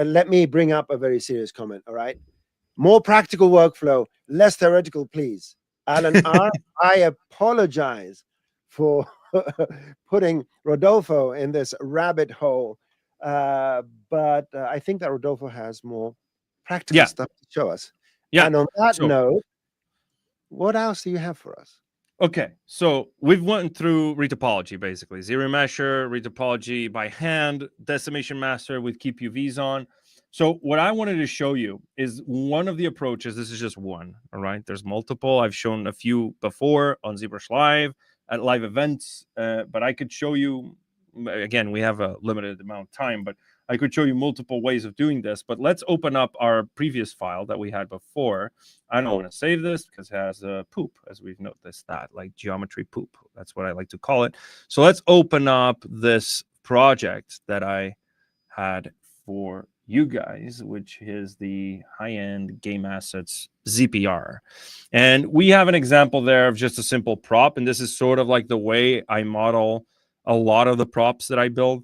Let me bring up a very serious comment. All right, more practical workflow, less theoretical, please. Alan R, I apologize for putting Rodolfo in this rabbit hole, but I think that Rodolfo has more practical stuff to show us. And on that note, what else do you have for us? Okay, so we've went through retopology, basically. Zero Mesher, retopology by hand, Decimation Master with Keep UVs on. So what I wanted to show you is one of the approaches. This is just one, all right? There's multiple. I've shown a few before on ZBrush Live, at live events, but I could show you, again, we have a limited amount of time, but I could show you multiple ways of doing this. But let's open up our previous file that we had before. I don't want to save this because it has a poop, as we've noticed that, like geometry poop. That's what I like to call it. So let's open up this project that I had for you guys, which is the high-end game assets ZPR. And we have an example there of just a simple prop. And this is sort of like the way I model a lot of the props that I build.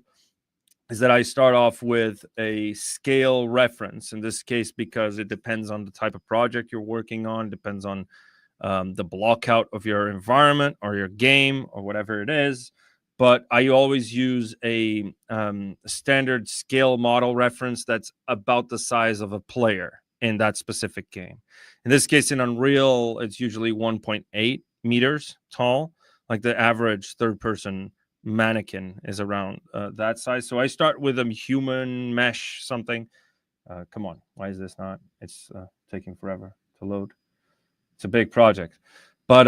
is that I start off with a scale reference, in this case, because it depends on the type of project you're working on, depends on the block out of your environment or your game or whatever it is. But I always use a standard scale model reference that's about the size of a player in that specific game. In this case, in Unreal, it's usually 1.8 meters tall. Like the average third person mannequin is around that size. So I start with a human mesh something. Come on, why is this not? It's taking forever to load. It's a big project. But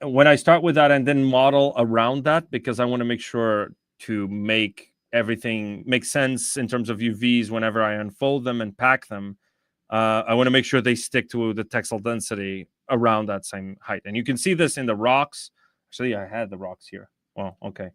when I start with that and then model around that, because I want to make sure to make everything make sense in terms of UVs whenever I unfold them and pack them, I want to make sure they stick to the textile density around that same height. And you can see this in the rocks. Actually, I had the rocks here. Well, okay.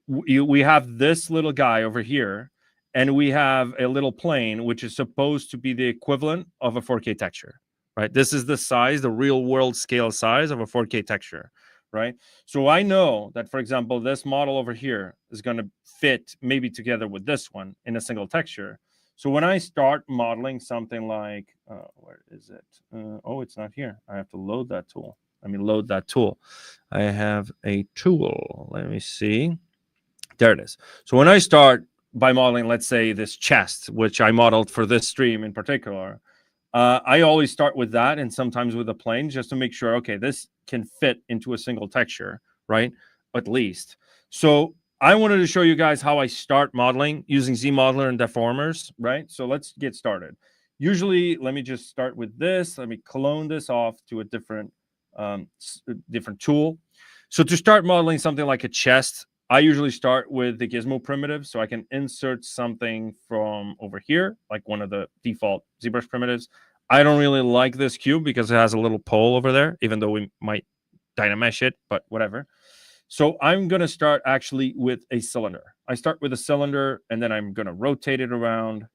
We have this little guy over here, and we have a little plane, which is supposed to be the equivalent of a 4K texture. Right, this is the size, the real world scale size of a 4K texture, right? So I know that, for example, this model over here is going to fit maybe together with this one in a single texture. So when I start modeling something like, where is it? Oh, it's not here. I have to load that tool. Let me load that tool. I have a tool. Let me see. There it is. So when I start by modeling, let's say this chest, which I modeled for this stream in particular, I always start with that, and sometimes with a plane, just to make sure, okay, this can fit into a single texture, right? At least. So I wanted to show you guys how I start modeling using ZModeler and deformers, right? So let's get started. Usually, let me just start with this. Let me clone this off to a different tool. So to start modeling something like a chest, I usually start with the gizmo primitive, so I can insert something from over here, like one of the default ZBrush primitives. I don't really like this cube because it has a little pole over there, even though we might dynamesh it, but whatever. So I'm going to start actually with a cylinder. I start with a cylinder, and then I'm going to rotate it around,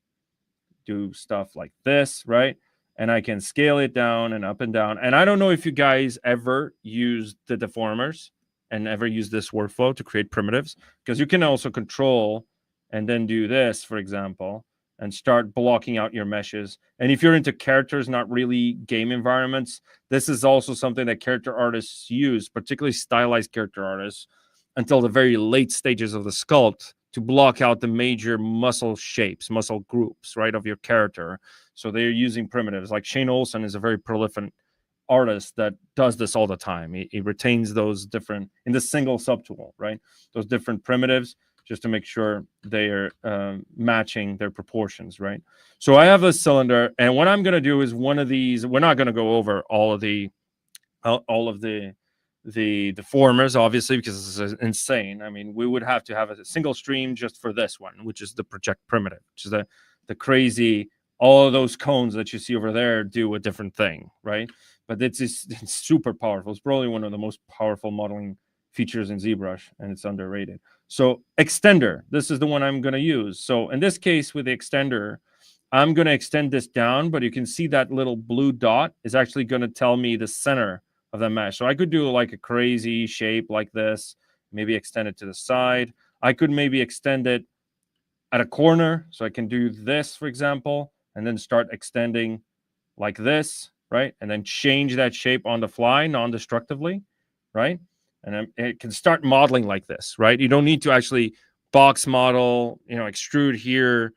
do stuff like this, right? And I can scale it down and up and down. And I don't know if you guys ever use the deformers and ever use this workflow to create primitives, because you can also control and then do this, for example, and start blocking out your meshes. And if you're into characters, not really game environments, this is also something that character artists use, particularly stylized character artists, until the very late stages of the sculpt, to block out the major muscle shapes, muscle groups, right, of your character. So they're using primitives. Like Shane Olson is a very prolific artist that does this all the time. He retains those different, in the single subtool, right, those different primitives, just to make sure they are matching their proportions, right? So I have a cylinder, and what I'm going to do is one of these. We're not going to go over all of the deformers, obviously, because this is insane. I mean, we would have to have a single stream just for this one, which is the project primitive, which is the crazy, all of those cones that you see over there do a different thing, right? But it's super powerful. It's probably one of the most powerful modeling features in ZBrush, and it's underrated. So extender, this is the one I'm going to use. So in this case, with the extender, I'm going to extend this down, but you can see that little blue dot is actually going to tell me the center of the mesh. So I could do like a crazy shape like this, maybe extend it to the side. I could maybe extend it at a corner. So I can do this, for example, and then start extending like this, right? And then change that shape on the fly non-destructively, right? And then it can start modeling like this, right? You don't need to actually box model, extrude here,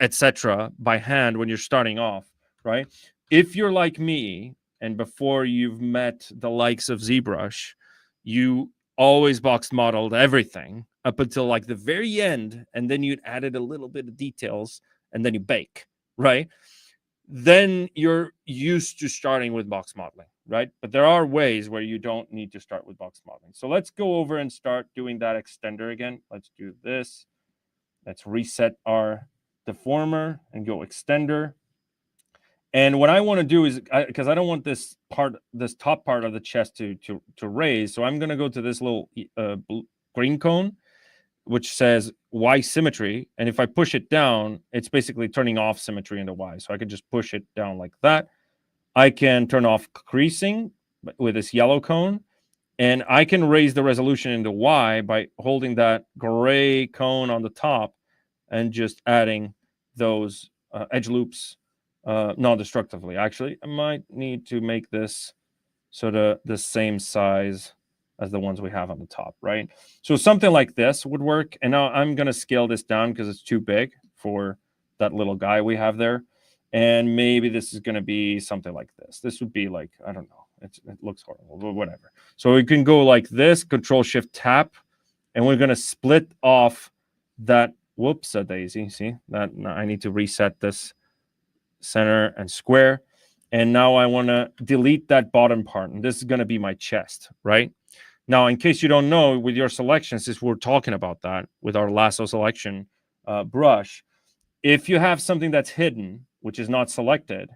etc. by hand when you're starting off, right? If you're like me, and before you've met the likes of ZBrush, you always box modeled everything up until like the very end, and then you'd added a little bit of details, and then you bake, right? Then you're used to starting with box modeling, right? But there are ways where you don't need to start with box modeling. So let's go over and start doing that extender again. Let's do this. Let's reset our deformer and go extender. And what I want to do is, because I don't want this top part of the chest to raise, so I'm going to go to this little green cone, which says Y symmetry. And if I push it down, it's basically turning off symmetry into Y. So I can just push it down like that. I can turn off creasing with this yellow cone. And I can raise the resolution into Y by holding that gray cone on the top and just adding those edge loops non-destructively. Actually, I might need to make this sort of the same size as the ones we have on the top, right? So something like this would work. And now I'm going to scale this down because it's too big for that little guy we have there. And maybe this is going to be something like this. This would be like, I don't know. It looks horrible, but whatever. So we can go like this, Control-Shift-Tap, and we're going to split off that. Whoops, a daisy. See that? I need to reset this center and square. And now I want to delete that bottom part. And this is going to be my chest, right? Now, in case you don't know, with your selections, since we're talking about that with our lasso selection brush, if you have something that's hidden, which is not selected,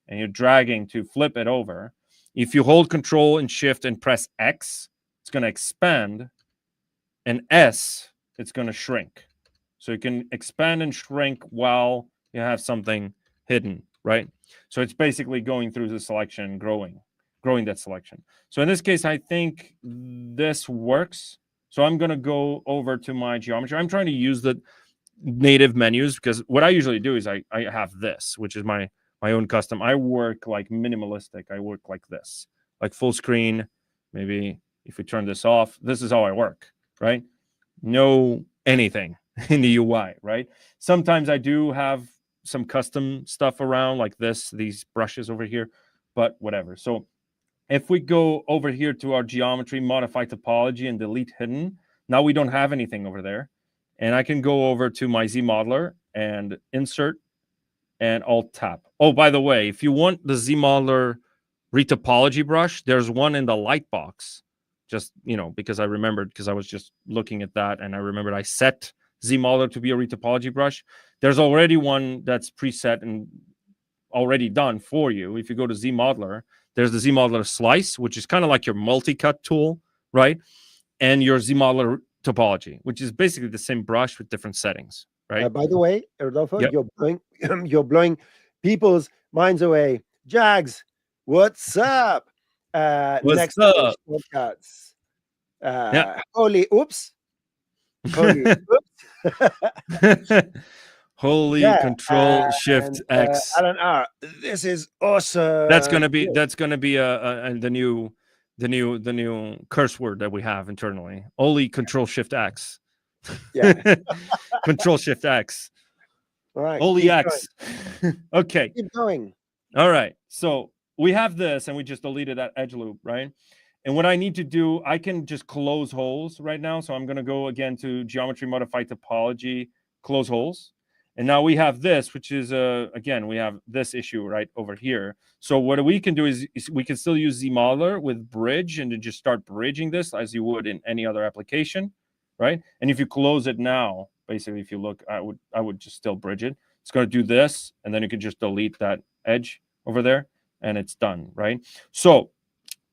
and you're dragging to flip it over, if you hold Control and Shift and press X, it's going to expand, and S, it's going to shrink. So you can expand and shrink while you have something hidden, right? So it's basically going through the selection, growing that selection. So in this case, I think this works. So I'm going to go over to my geometry. I'm trying to use the native menus because what I usually do is I have this, which is my own custom. I work like minimalistic. I work like this, like full screen. Maybe if we turn this off, this is how I work, right? No anything in the UI, right? Sometimes I do have some custom stuff around like this, these brushes over here, but whatever. So if we go over here to our geometry, modify topology, and delete hidden, now we don't have anything over there. And I can go over to my Z modeler and insert and Alt Tap. Oh, by the way, if you want the Z modeler retopology brush, there's one in the light box. Just, because I remembered, because I was just looking at that and I remembered I set Z modeler to be a retopology brush. There's already one that's preset and already done for you. If you go to Z modeler, there's the Z modeler slice, which is kind of like your multi-cut tool, right? And your Z modeler topology, which is basically the same brush with different settings, right? By the way, Rodolfo, Yep. you're blowing people's minds away. Jags, what's up? What's next up? Shortcuts. Yeah. Holy oops. Holy Yeah, Control Shift X. Alan R. This is awesome. That's gonna be the new curse word that we have internally. Only Control Shift X. Yeah. Control Shift X. All right. Holy X. Okay. Keep going. All right. So we have this, and we just deleted that edge loop, right? And what I need to do, I can just close holes right now. So I'm going to go again to Geometry, Modify Topology, close holes. And now we have this, which is, again, we have this issue right over here. So what we can do is we can still use ZModeler with bridge and to just start bridging this as you would in any other application, right? And if you close it now, basically, if you look, I would just still bridge it. It's going to do this, and then you can just delete that edge over there, and it's done, right? So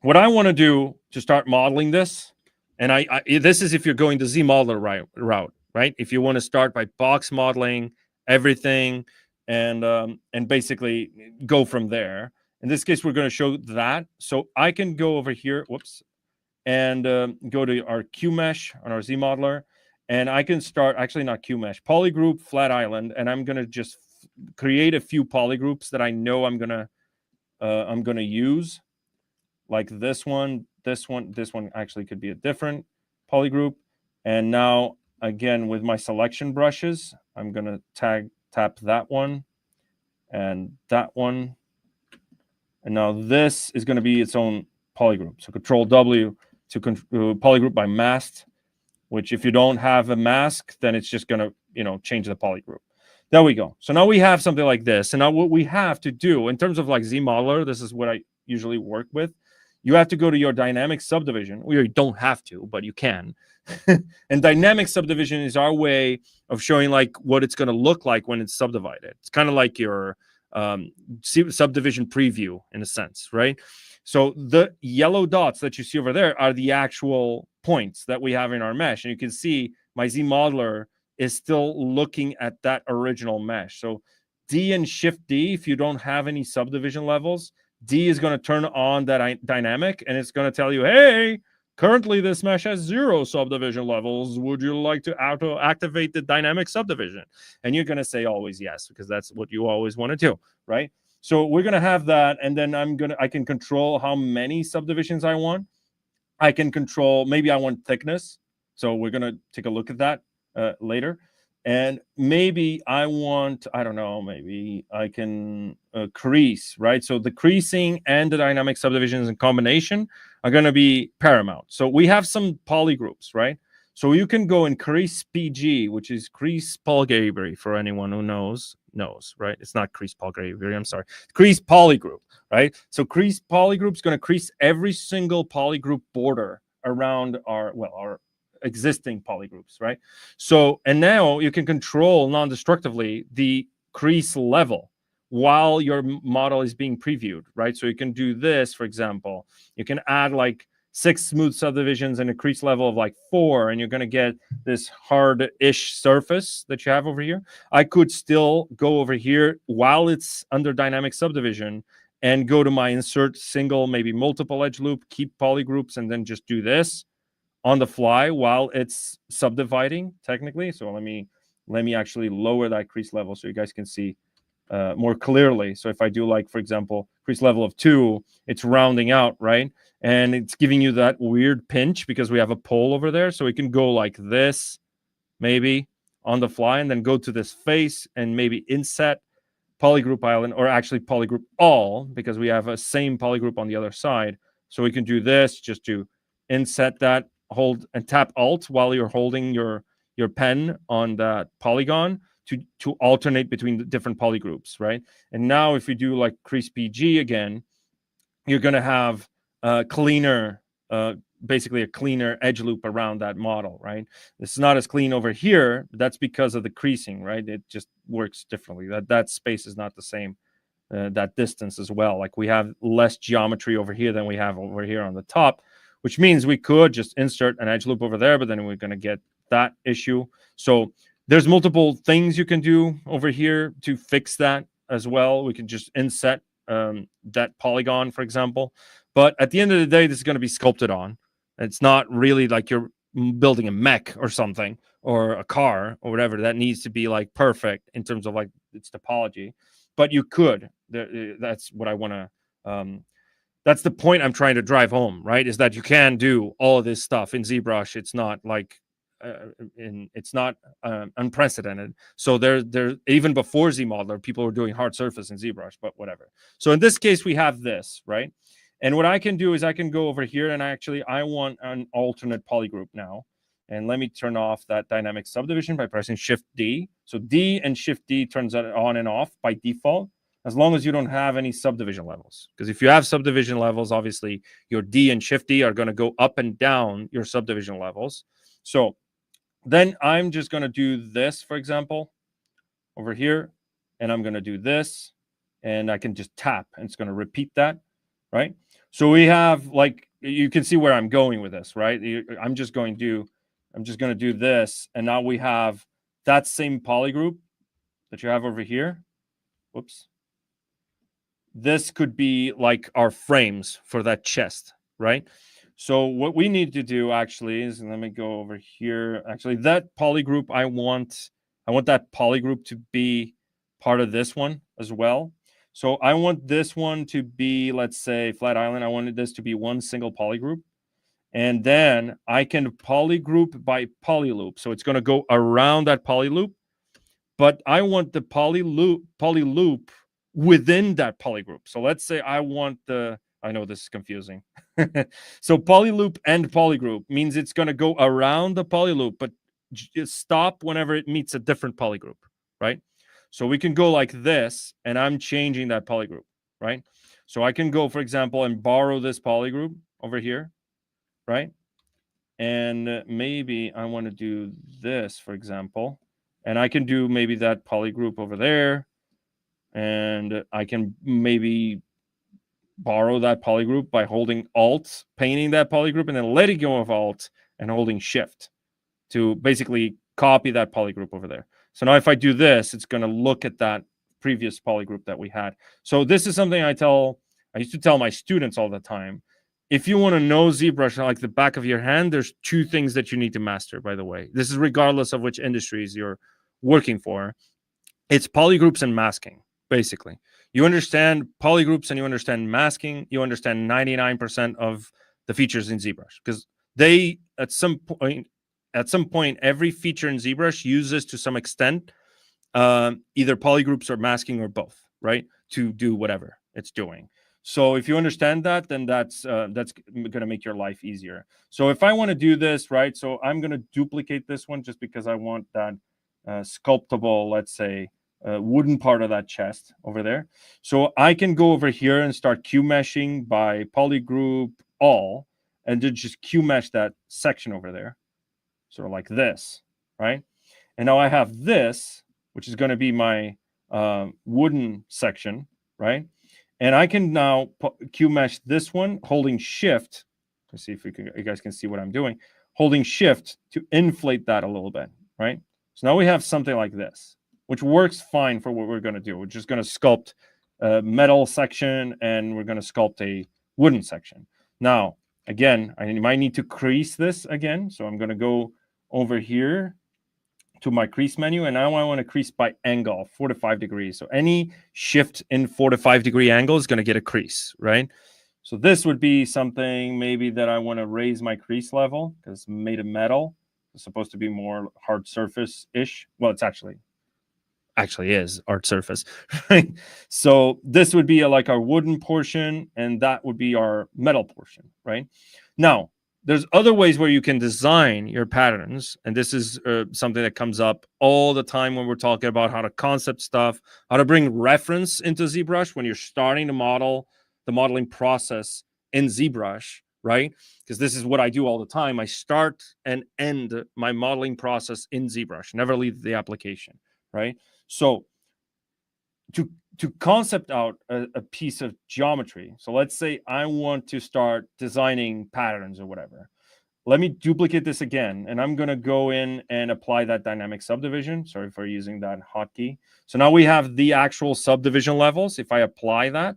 what I want to do to start modeling this, and this is if you're going the ZModeler route, right? If you want to start by box modeling everything and basically go from there. In this case, we're going to show that. So I can go over here, whoops, and go to our QMesh on our ZModeler, and I can start, actually not QMesh, polygroup, flat island, and I'm going to just create a few polygroups that I know I'm going to use. Like this one actually could be a different polygroup. And now, again, with my selection brushes, I'm going to tap that one and that one. And now this is going to be its own polygroup. So Control W to polygroup by masked, which if you don't have a mask, then it's just going to, change the polygroup. There we go. So now we have something like this. And now what we have to do in terms of like ZModeler, this is what I usually work with. You have to go to your dynamic subdivision. Well, you don't have to, but you can. And dynamic subdivision is our way of showing like what it's going to look like when it's subdivided. It's kind of like your subdivision preview in a sense, right? So the yellow dots that you see over there are the actual points that we have in our mesh. And you can see my ZModeler is still looking at that original mesh. So D and Shift D, if you don't have any subdivision levels, D is going to turn on that dynamic, and it's going to tell you, hey, currently this mesh has 0 subdivision levels. Would you like to auto activate the dynamic subdivision? And you're going to say always yes, because that's what you always want to do, right? So we're going to have that, and then I can control how many subdivisions I want. I can control, maybe I want thickness. So we're going to take a look at that later. And maybe I want, I don't know, maybe I can crease, right? So the creasing and the dynamic subdivisions in combination are going to be paramount. So we have some polygroups, right? So you can go and crease PG, which is crease polygamy for anyone who knows, right? It's not crease polygamy, I'm sorry. Crease polygroup, right? So crease polygroup is going to crease every single polygroup border around our existing polygroups, right? So, and now you can control non-destructively the crease level while your model is being previewed, right? So you can do this, for example. You can add like 6 smooth subdivisions and a crease level of like 4, and you're going to get this hard-ish surface that you have over here. I could still go over here while it's under dynamic subdivision and go to my insert single, maybe multiple edge loop, keep polygroups, and then just do this on the fly while it's subdividing technically. So let me actually lower that crease level so you guys can see more clearly. So if I do, like, for example, crease level of 2, it's rounding out, right? And it's giving you that weird pinch because we have a pole over there. So we can go like this, maybe on the fly, and then go to this face and maybe inset polygroup island, or actually polygroup all, because we have a same polygroup on the other side. So we can do this, just to inset that, hold and tap Alt while you're holding your pen on that polygon to alternate between the different polygroups, right? And now if you do like crease PG again, you're going to have cleaner, basically a cleaner edge loop around that model, right? It's not as clean over here. That's because of the creasing, right? It just works differently. That space is not the same. That distance as well. Like we have less geometry over here than we have over here on the top, which means we could just insert an edge loop over there, but then we're going to get that issue. So there's multiple things you can do over here to fix that as well. We can just inset that polygon, for example. But at the end of the day, this is going to be sculpted on. It's not really like you're building a mech or something, or a car or whatever that needs to be like perfect in terms of like its topology. But you could. That's what I want to. That's the point I'm trying to drive home, right? Is that you can do all of this stuff in ZBrush. It's not like, it's not unprecedented. So there, even before ZModeler, people were doing hard surface in ZBrush, but whatever. So in this case, we have this, right? And what I can do is I can go over here and I want an alternate polygroup now. And let me turn off that dynamic subdivision by pressing Shift D. So D and Shift D turns that on and off by default, as long as you don't have any subdivision levels. Because if you have subdivision levels, obviously your D and Shift D are going to go up and down your subdivision levels. So then I'm just going to do this, for example, over here. And I'm going to do this. And I can just tap, and it's going to repeat that, right? So we have, like, you can see where I'm going with this, right? I'm just going to do this. And now we have that same polygroup that you have over here. Whoops. This could be like our frames for that chest, right? So what we need to do actually is, and let me go over here. Actually, that polygroup, I want that polygroup to be part of this one as well. So I want this one to be, let's say, flat island. I wanted this to be one single polygroup. And then I can polygroup by polyloop. So it's going to go around that polyloop. But I want the polyloop within that polygroup. So let's say I want I know this is confusing. So polyloop and polygroup means it's going to go around the polyloop, but just stop whenever it meets a different polygroup, right? So we can go like this, and I'm changing that polygroup, right? So I can go, for example, and borrow this polygroup over here, right? And maybe I want to do this, for example. And I can do maybe that polygroup over there. And I can maybe borrow that polygroup by holding Alt, painting that polygroup, and then letting go of Alt and holding Shift to basically copy that polygroup over there. So now if I do this, it's going to look at that previous polygroup that we had. So this is something I used to tell my students all the time. if you want to know ZBrush like the back of your hand, there's two things that you need to master, by the way. This is regardless of which industries you're working for. It's polygroups and masking, basically. You understand polygroups and you understand masking, you understand 99% of the features in ZBrush, because they, at some point, every feature in ZBrush uses to some extent either polygroups or masking or both, right? To do whatever it's doing. So if you understand that, then that's going to make your life easier. So if I want to do this, right? So I'm going to duplicate this one just because I want that sculptable, let's say, wooden part of that chest over there. So I can go over here and start Q meshing by polygroup all, and then just Q mesh that section over there, sort of like this, right? And now I have this, which is going to be my wooden section, right? And I can now Q mesh this one, holding Shift. Let's see if you guys can see what I'm doing. Holding Shift to inflate that a little bit, right? So now we have something like this, which works fine for what we're going to do. We're just going to sculpt a metal section, and we're going to sculpt a wooden section. Now, again, I might need to crease this again. So I'm going to go over here to my crease menu, and now I want to crease by angle, 4 to 5 degrees. So any shift in 4 to 5 degree angle is going to get a crease, right? So this would be something maybe that I want to raise my crease level, because it's made of metal. It's supposed to be more hard surface-ish. Well, it's actually is art surface, right? So this would be like our wooden portion, and that would be our metal portion, right? Now, there's other ways where you can design your patterns, and this is something that comes up all the time when we're talking about how to concept stuff, how to bring reference into ZBrush when you're starting to model the modeling process in ZBrush, right? Because this is what I do all the time. I start and end my modeling process in ZBrush, never leave the application, right? So to concept out a piece of geometry, so let's say I want to start designing patterns or whatever. Let me duplicate this again, and I'm going to go in and apply that dynamic subdivision. Sorry for using that hotkey. So now we have the actual subdivision levels. If I apply that,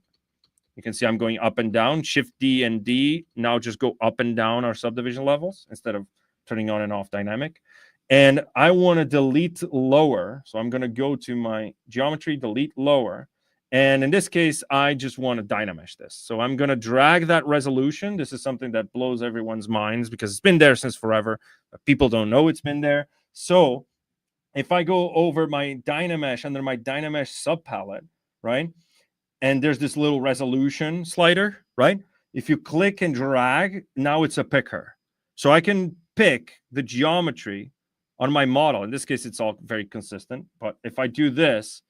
you can see I'm going up and down. Shift D and D now just go up and down our subdivision levels instead of turning on and off dynamic. And I want to delete lower. So I'm going to go to my geometry, delete lower. And in this case, I just want to dynamesh this. So I'm going to drag that resolution. This is something that blows everyone's minds because it's been there since forever, but people don't know it's been there. So if I go over my dynamesh under my dynamesh subpalette, right? And there's this little resolution slider, right? If you click and drag, now it's a picker. So I can pick the geometry on my model. In this case, it's all very consistent. But if I do this,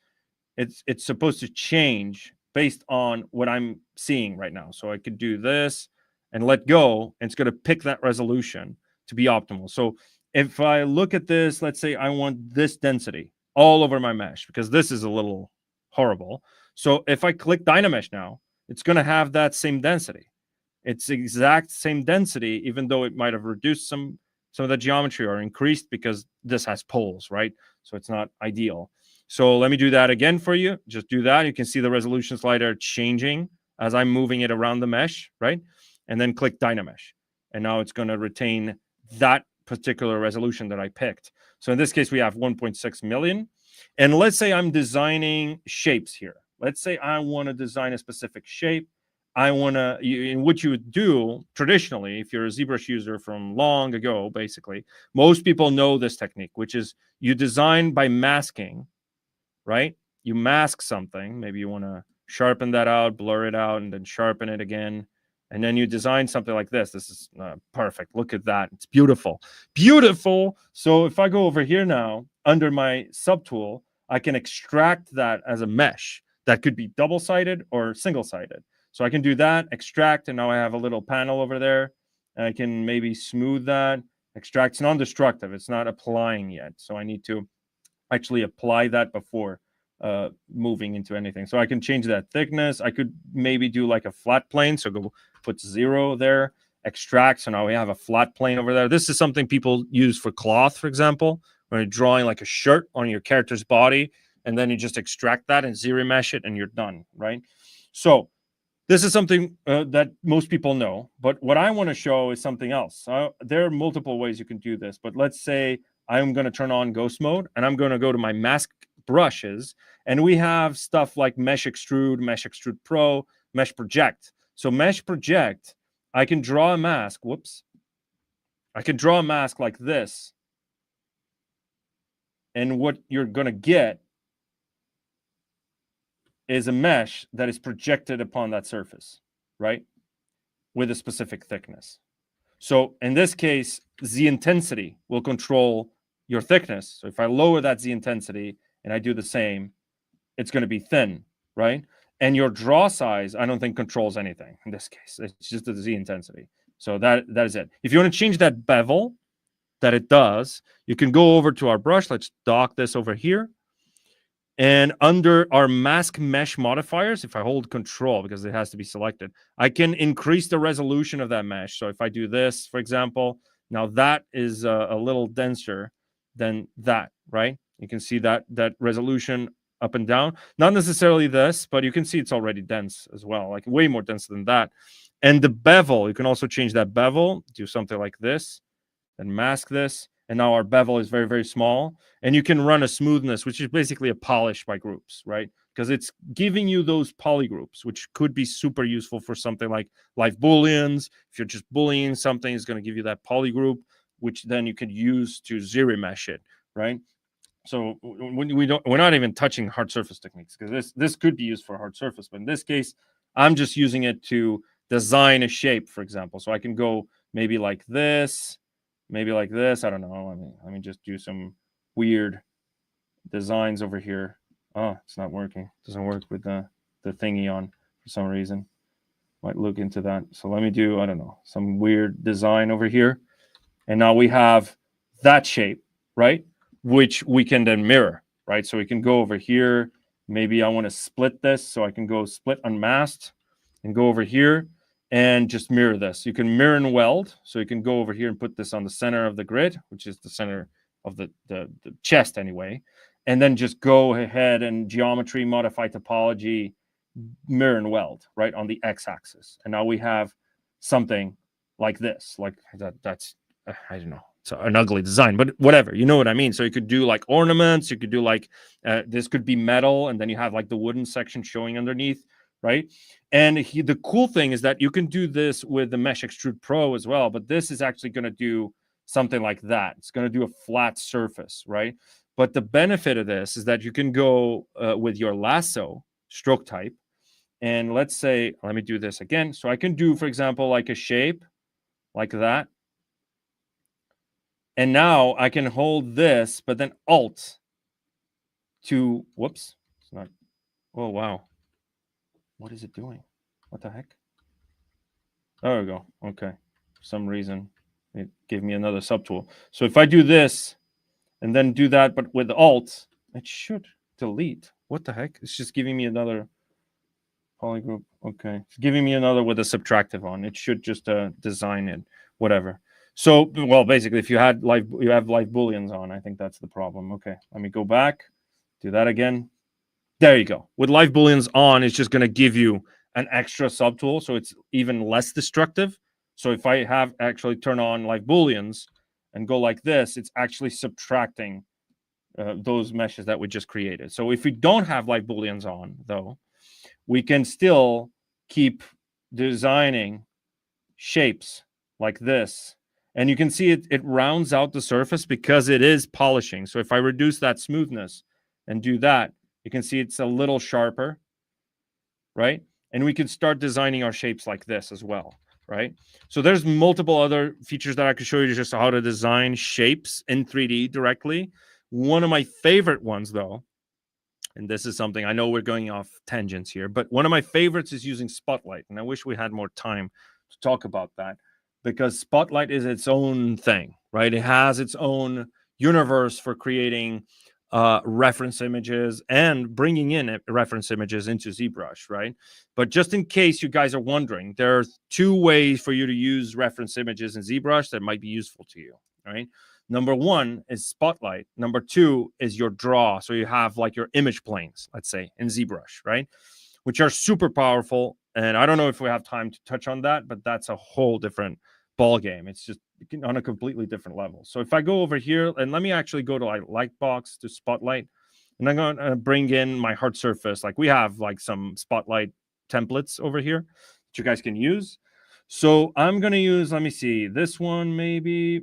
it's supposed to change based on what I'm seeing right now. So I could do this and let go, and it's going to pick that resolution to be optimal. So if I look at this, let's say I want this density all over my mesh, because this is a little horrible. So if I click Dynamesh now, it's going to have that same density. It's the exact same density, even though it might have reduced some of the geometry or increased because this has poles, right? So it's not ideal. So let me do that again for you. Just do that. You can see the resolution slider changing as I'm moving it around the mesh, right? And then click Dynamesh. And now it's going to retain that particular resolution that I picked. So in this case, we have 1.6 million. And let's say I'm designing shapes here. Let's say I want to design a specific shape. I want to, in what you would do traditionally, if you're a ZBrush user from long ago, basically, most people know this technique, which is you design by masking, right? You mask something. Maybe you want to sharpen that out, blur it out, and then sharpen it again. And then you design something like this. This is perfect. Look at that. It's beautiful. Beautiful. So if I go over here now, under my subtool, I can extract that as a mesh. That could be double-sided or single-sided. So I can do that, extract, and now I have a little panel over there. And I can maybe smooth that. Extract. It's non-destructive. It's not applying yet. So I need to actually apply that before moving into anything. So I can change that thickness. I could maybe do like a flat plane. So go put 0 there, extract. So now we have a flat plane over there. This is something people use for cloth, for example, when you're drawing like a shirt on your character's body, and then you just extract that and zero mesh it and you're done, right? So This is something that most people know, but what I want to show is something else. There are multiple ways you can do this, but let's say I'm going to turn on ghost mode and I'm going to go to my mask brushes, and we have stuff like Mesh Extrude Pro, Mesh Project. So Mesh Project, I can draw a mask. Whoops. I can draw a mask like this. And what you're going to get is a mesh that is projected upon that surface, right? With a specific thickness. So in this case, Z intensity will control your thickness. So if I lower that Z intensity and I do the same, it's going to be thin, right? And your draw size, I don't think controls anything in this case. It's just the Z intensity. So that is it. If you want to change that bevel that it does, you can go over to our brush. Let's dock this over here. And under our mask mesh modifiers, if I hold control, because it has to be selected, I can increase the resolution of that mesh. So if I do this, for example, now that is a little denser than that, right? You can see that resolution up and down. Not necessarily this, but you can see it's already dense as well, like way more dense than that. And the bevel, you can also change that bevel, do something like this, then mask this. And now our bevel is very, very small. And you can run a smoothness, which is basically a polish by groups, right? Because it's giving you those polygroups, which could be super useful for something like live booleans. If you're just booleaning something, it's going to give you that polygroup, which then you could use to zero mesh it, right? So we're not even touching hard surface techniques, because this could be used for hard surface. But in this case, I'm just using it to design a shape, for example. So I can go maybe like this. Maybe like this. I don't know. Let me just do some weird designs over here. Oh, it's not working. It doesn't work with the thingy on for some reason. Might look into that. So let me do, I don't know, some weird design over here. And now we have that shape, right? Which we can then mirror, right? So we can go over here. Maybe I want to split this. So I can go split unmasked and go over here and just mirror this. You can mirror and weld. So you can go over here and put this on the center of the grid, which is the center of the chest anyway. And then just go ahead and geometry, modify topology, mirror and weld, right, on the x-axis. And now we have something like this. Like that's, I don't know, it's an ugly design, but whatever, you know what I mean? So you could do like ornaments. You could do like, this could be metal. And then you have like the wooden section showing underneath. Right. And the cool thing is that you can do this with the Mesh Extrude Pro as well. But this is actually going to do something like that. It's going to do a flat surface. Right. But the benefit of this is that you can go with your lasso stroke type. And let's say, let me do this again. So I can do, for example, like a shape like that. And now I can hold this, but then Alt to, whoops, it's not, oh, wow. What is it doing? What the heck? There we go. Okay. For some reason, it gave me another subtool. So if I do this and then do that, but with Alt, it should delete. What the heck? It's just giving me another polygroup. Okay. It's giving me another with a subtractive on. It should just design it, whatever. So, well, basically, if you have live booleans on, I think that's the problem. Okay. Let me go back, do that again. There you go. With live booleans on, it's just going to give you an extra subtool, so it's even less destructive. So if I have actually turn on live booleans and go like this, it's actually subtracting those meshes that we just created. So if we don't have live booleans on, though, we can still keep designing shapes like this. And you can see it rounds out the surface because it is polishing. So if I reduce that smoothness and do that, you can see it's a little sharper, right? And we could start designing our shapes like this as well, right? So there's multiple other features that I could show you just how to design shapes in 3D directly. One of my favorite ones, though, and this is something, I know we're going off tangents here, but one of my favorites is using Spotlight. And I wish we had more time to talk about that, because Spotlight is its own thing, right? It has its own universe for creating reference images and bringing in reference images into ZBrush, right? But just in case you guys are wondering, there are two ways for you to use reference images in ZBrush that might be useful to you, right? Number one is Spotlight. Number two is your draw. So you have like your image planes, let's say, in ZBrush, right? Which are super powerful. And I don't know if we have time to touch on that, but that's a whole different ball game. It's just on a completely different level. So if I go over here, and let me actually go to like Lightbox to Spotlight, and I'm going to bring in my hard surface. Like we have like some Spotlight templates over here that you guys can use. So I'm going to use, let me see, this one maybe.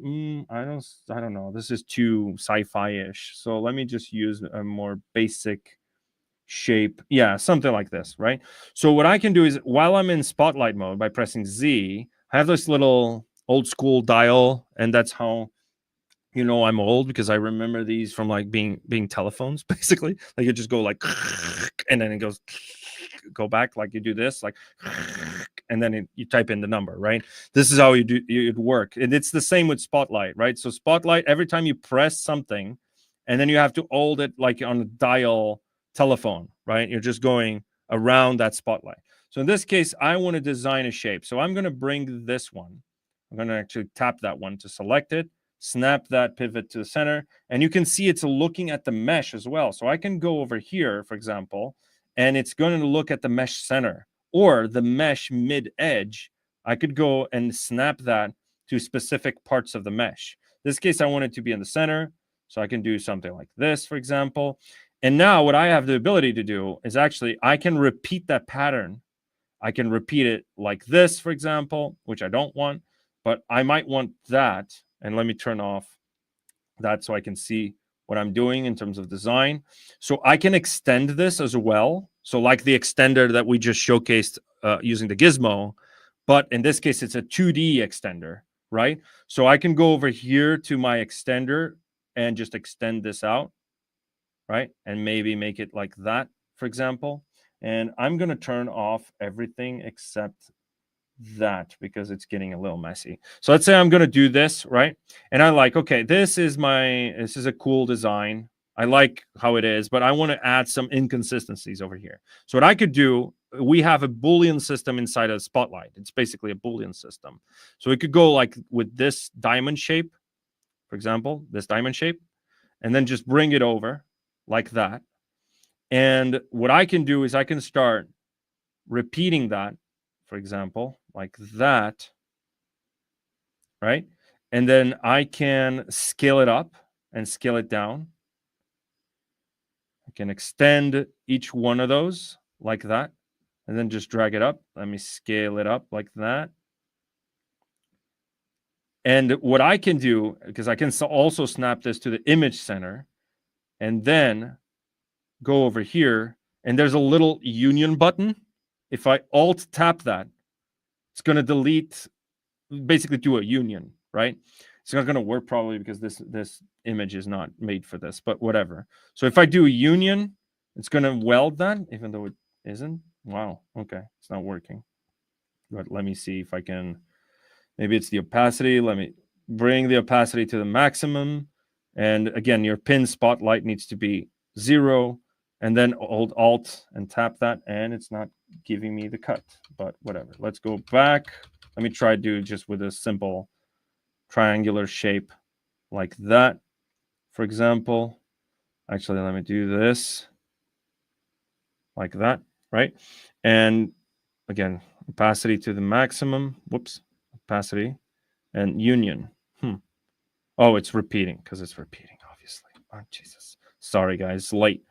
I don't know. This is too sci-fi-ish. So let me just use a more basic shape. Yeah, something like this, right? So what I can do is while I'm in Spotlight mode by pressing Z, I have this little old school dial, and that's how you know I'm old, because I remember these from like being telephones, basically. Like you just go like, and then it goes go back, like you do this, like, and then you type in the number, right? This is how you'd work. And it's the same with Spotlight, right? So Spotlight, every time you press something, and then you have to hold it like on a dial telephone, right? You're just going around that Spotlight. So in this case, I want to design a shape. So I'm going to bring this one. I'm going to actually tap that one to select it, snap that pivot to the center, and you can see it's looking at the mesh as well. So I can go over here, for example, and it's going to look at the mesh center or the mesh mid-edge. I could go and snap that to specific parts of the mesh. In this case, I want it to be in the center, so I can do something like this, for example. And now what I have the ability to do is actually I can repeat that pattern. I can repeat it like this, for example, which I don't want, but I might want that. And let me turn off that so I can see what I'm doing in terms of design. So I can extend this as well. So like the extender that we just showcased using the gizmo, but in this case, it's a 2D extender, right? So I can go over here to my extender and just extend this out, right? And maybe make it like that, for example. And I'm going to turn off everything except that because it's getting a little messy. So let's say I'm going to do this, right? And I like, okay, this is a cool design. I like how it is, but I want to add some inconsistencies over here. So what I could do, we have a Boolean system inside of Spotlight. It's basically a Boolean system. So it could go like with this diamond shape, for example, this diamond shape, and then just bring it over like that. And what I can do is I can start repeating that, for example, like that, right? And then I can scale it up and scale it down. I can extend each one of those like that, and then just drag it up. Let me scale it up like that. And what I can do, because I can also snap this to the image center, and then go over here, and there's a little union button. If I alt tap that, it's going to delete, basically do a union, right? It's not going to work probably because this image is not made for this, but whatever. So if I do a union, it's going to weld that, even though it isn't. Wow, okay, it's not working. But let me see if I can, maybe it's the opacity. Let me bring the opacity to the maximum. And again, your pin spotlight needs to be 0, and then hold Alt and tap that, and it's not giving me the cut, but whatever. Let's go back. Let me try to do just with a simple triangular shape like that, for example. Actually, let me do this like that, right? And again, opacity to the maximum. Whoops, opacity and union. Oh, it's repeating because it's repeating, obviously. Oh, Jesus. Sorry, guys, late.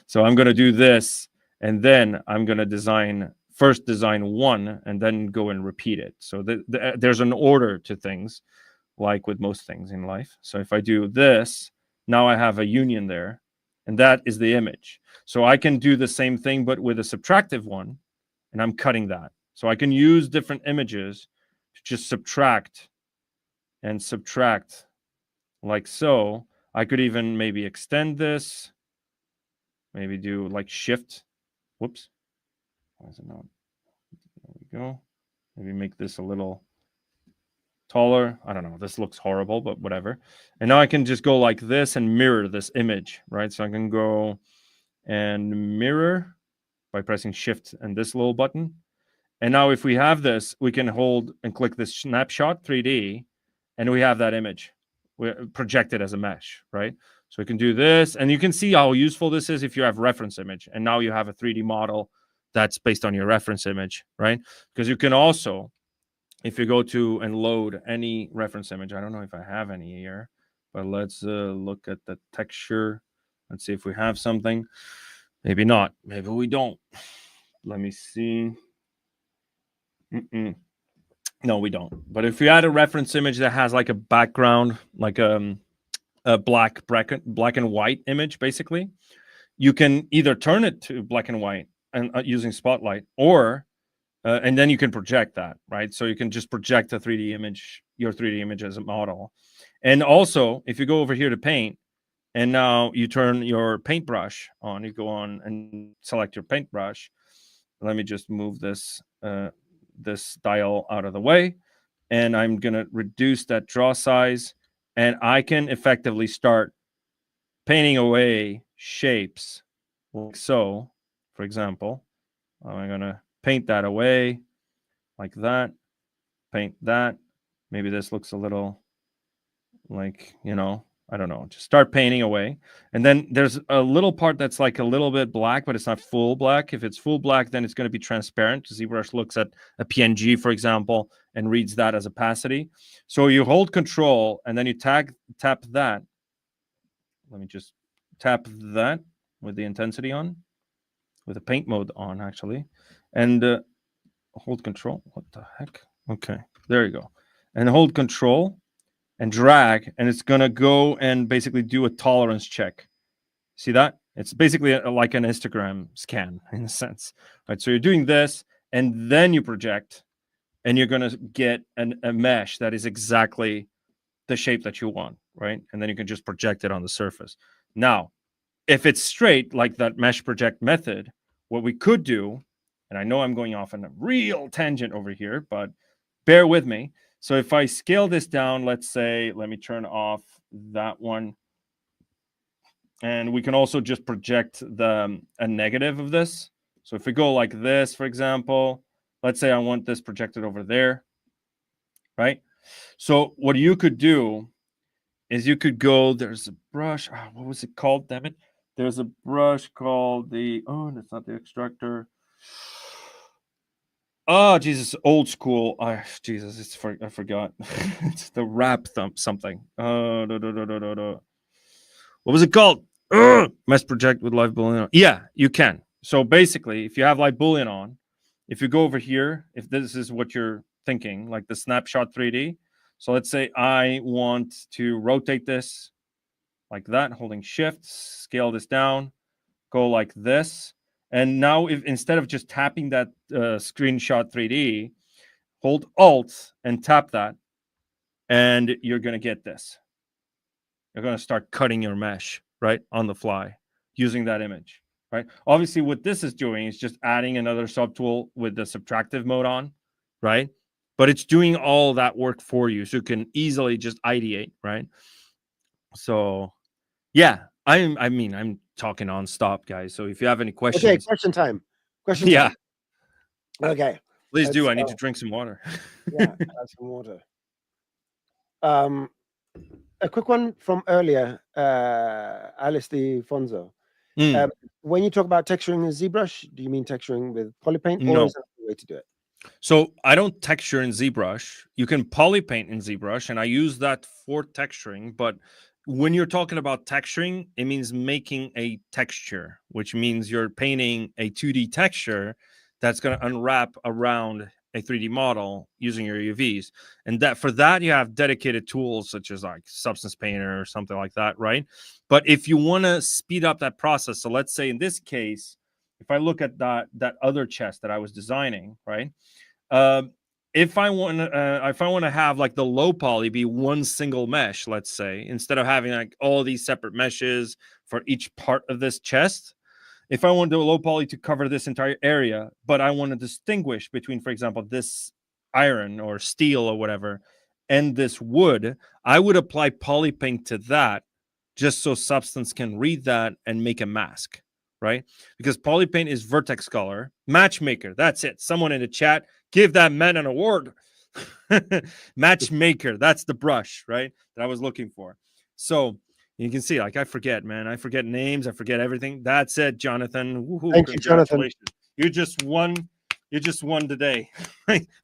So I'm going to do this, and then I'm going to first design one, and then go and repeat it. So there's an order to things, like with most things in life. So if I do this, now I have a union there, and that is the image. So I can do the same thing, but with a subtractive one, and I'm cutting that. So I can use different images to just subtract and subtract like so. I could even maybe extend this, maybe do like shift. Whoops. Why is it not? There we go. Maybe make this a little taller. I don't know. This looks horrible, but whatever. And now I can just go like this and mirror this image, right? So I can go and mirror by pressing shift and this little button. And now if we have this, we can hold and click this snapshot 3D, and we have that image. We project it as a mesh, right? So we can do this, and you can see how useful this is if you have reference image, and now you have a 3D model that's based on your reference image, right? Because you can also, if you go to and load any reference image, I don't know if I have any here, but let's look at the texture. Let's see if we have something. Maybe not. Maybe we don't. Let me see. No, we don't. But if you add a reference image that has like a background, like a black and white image, basically, you can either turn it to black and white and using Spotlight, or and then you can project that, right? So you can just project a 3D image, your 3D image as a model. And also, if you go over here to paint, and now you turn your paintbrush on, you go on and select your paintbrush. Let me just move this this dial out of the way, and I'm gonna reduce that draw size, and I can effectively start painting away shapes like so. For example, I'm gonna paint that away like that, paint that. Maybe this looks a little like, you know, I don't know, just start painting away. And then there's a little part that's like a little bit black, but it's not full black. If it's full black, then it's going to be transparent. ZBrush looks at a PNG, for example, and reads that as opacity. So you hold Control and then you tap that. Let me just tap that with the intensity on, with the paint mode on, actually. And hold Control. What the heck? Okay, there you go. And hold Control and drag, and it's gonna go and basically do a tolerance check. See that? It's basically like an histogram scan in a sense, right? So you're doing this, and then you project, and you're gonna get a mesh that is exactly the shape that you want, right? And then you can just project it on the surface. Now, if it's straight, like that mesh project method, what we could do, and I know I'm going off on a real tangent over here, but bear with me. So if I scale this down, let's say, let me turn off that one. And we can also just project a negative of this. So if we go like this, for example, let's say I want this projected over there, right? So what you could do is you could go, there's a brush, what was it called, damn it? There's a brush called oh, that's not the extractor. Oh, Jesus, old school. Jesus, I forgot. It's the wrap something. What was it called? Mesh project with live Boolean on. Yeah, you can. So basically, if you have live Boolean on, if you go over here, if this is what you're thinking, like the snapshot 3D. So let's say I want to rotate this like that, holding Shift, scale this down, go like this. And now, if instead of just tapping that screenshot 3D, hold Alt and tap that, and you're going to get this. You're going to start cutting your mesh, right, on the fly using that image, right? Obviously, what this is doing is just adding another subtool with the subtractive mode on, right? But it's doing all that work for you, so you can easily just ideate, right? So, yeah, I'm talking nonstop, guys. So if you have any questions, okay, question time. Yeah, time. Okay, please do. I need to drink some water. Yeah, have some water. A quick one from earlier, Alice Fonzo. When you talk about texturing in ZBrush, do you mean texturing with polypaint, or No. is that the way to do it? So I don't texture in ZBrush. You can polypaint in ZBrush, and I use that for texturing. But when you're talking about texturing, it means making a texture, which means you're painting a 2D texture that's going to unwrap around a 3D model using your UVs. And that for that, you have dedicated tools such as like Substance Painter or something like that, right? But if you want to speed up that process, so let's say in this case, if I look at that other chest that I was designing, right? If I want to have like the low poly be one single mesh, let's say, instead of having like all these separate meshes for each part of this chest, if I want the low poly to cover this entire area, but I want to distinguish between, for example, this iron or steel or whatever, and this wood, I would apply polypaint to that just so Substance can read that and make a mask, right? Because polypaint is vertex color. Matchmaker, that's it. Someone in the chat, give that man an award. Matchmaker, that's the brush, right? That I was looking for. So you can see, like, I forget, man. I forget names. I forget everything. That's it, Jonathan. Woohoo, Thank you, Jonathan. You just won. You just won today.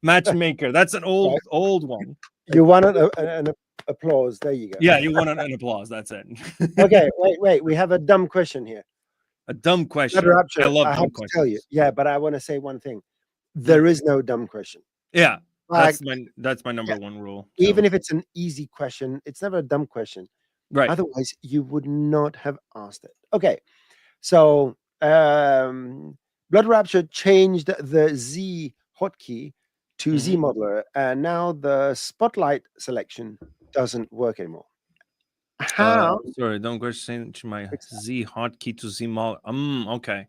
Matchmaker. That's an old one. You want an applause. There you go. Yeah, you won an applause. That's it. Okay, wait. We have a dumb question here. A dumb question. Rapture, I love I dumb have questions. to tell you. Yeah, but I want to say one thing. There is no dumb question. Yeah, Like, that's my number one rule. Even if it's an easy question, it's never a dumb question. Right. Otherwise, you would not have asked it. Okay, so Blood Rapture changed the Z hotkey to Z modeler, and now the spotlight selection doesn't work anymore. How? Sorry, don't go change my Z hotkey to Z model. Okay.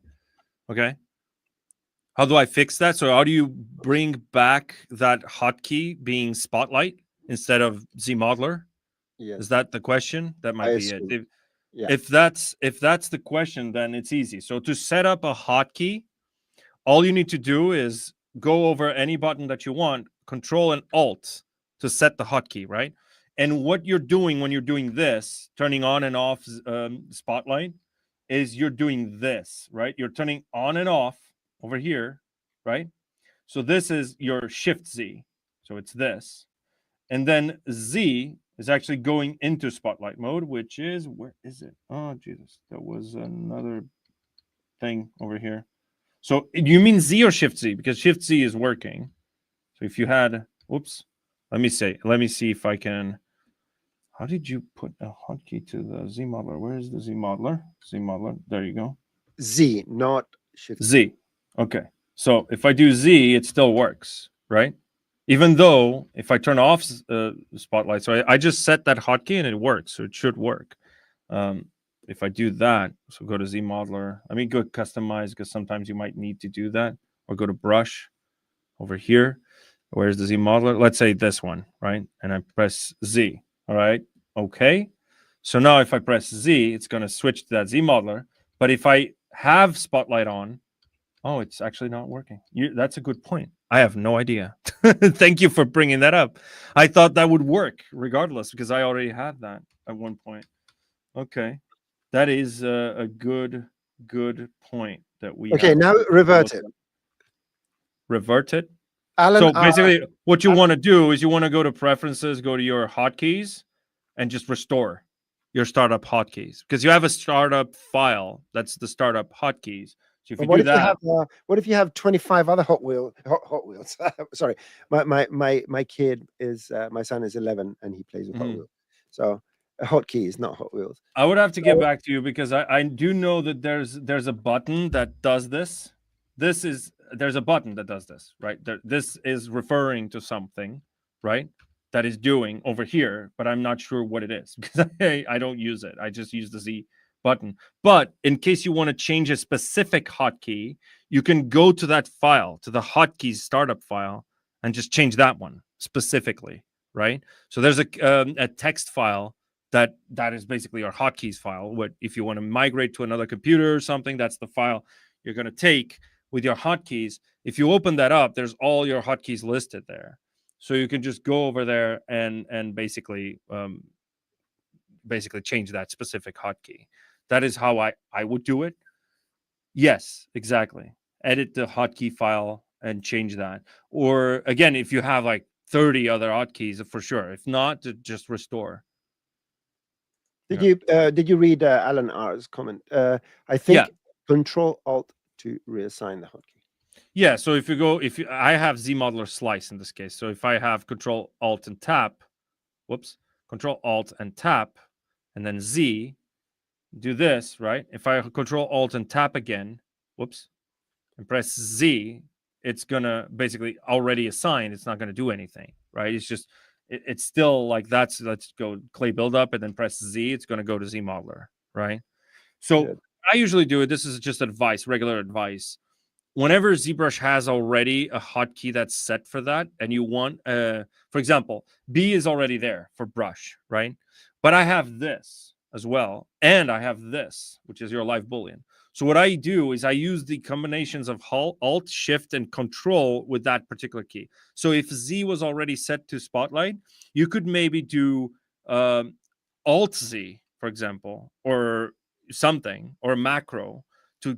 How do I fix that? So how do you bring back that hotkey being spotlight instead of Z modeler? Yes. Is that the question? That might be it. If that's the question, then it's easy. So to set up a hotkey, all you need to do is go over any button that you want, Control and Alt to set the hotkey, right? And what you're doing when you're doing this, turning on and off spotlight, is you're doing this, right? You're turning on and off over here, right? So this is your Shift Z. So it's this. And then Z is actually going into spotlight mode, which is, where is it? Oh, Jesus. That was another thing over here. So you mean Z or Shift Z? Because Shift Z is working. So if you had, whoops, let me see if I can. How did you put a hotkey to the Z modeler? Where is the Z modeler? Z modeler. There you go. Z, not Shift Z. Okay. So if I do Z, it still works, right? Even though if I turn off spotlight, so I just set that hotkey and it works, so it should work. If I do that, so go to Z modeler. Let me go customize because sometimes you might need to do that, or go to brush over here. Where's the Z modeler? Let's say this one, right? And I press Z. All right. Okay. So now if I press Z, it's going to switch to that Z modeler. But if I have spotlight on, oh, it's actually not working. That's a good point. I have no idea. Thank you for bringing that up. I thought that would work regardless because I already had that at one point. Okay. That is a good point that we Okay, now revert it. Revert it? Alan, so basically, what you want to do is you want to go to preferences, go to your hotkeys, and just restore your startup hotkeys because you have a startup file. That's the startup hotkeys. So if you do that, what if you have 25 other Hot Wheels? Sorry, my kid is my son is 11 and he plays with Hot Wheels. So hotkeys, not Hot Wheels. I would have to get back to you because I do know that there's a button that does this. There's a button that does this, right? This is referring to something, right? That is doing over here, but I'm not sure what it is because I don't use it. I just use the Z button. But in case you want to change a specific hotkey, you can go to that file, to the hotkeys startup file, and just change that one specifically, right? So there's a text file that is basically our hotkeys file. What if you want to migrate to another computer or something? That's the file you're going to take with your hotkeys. If you open that up, there's all your hotkeys listed there. So you can just go over there and basically change that specific hotkey. That is how I would do it. Yes, exactly. Edit the hotkey file and change that. Or again, if you have like 30 other hotkeys, for sure. If not, just restore. Did you read Alan R's comment? I think Control Alt to reassign the hotkey. Yeah, so I have Z modeler slice in this case. So if I have Control Alt and tap, Control Alt and tap, and then Z, do this, right? If I Control Alt and tap again, and press Z, it's gonna basically already assign. It's not gonna do anything, right? It's just it's still like let's go clay buildup and then press Z. It's gonna go to Z modeler, right? So I usually do it. This is just advice, regular advice. Whenever ZBrush has already a hotkey that's set for that, and you want, for example, B is already there for brush, right? But I have this as well, and I have this, which is your live Boolean. So what I do is I use the combinations of Alt, Shift, and Control with that particular key. So if Z was already set to Spotlight, you could maybe do Alt Z, for example, or something, or macro to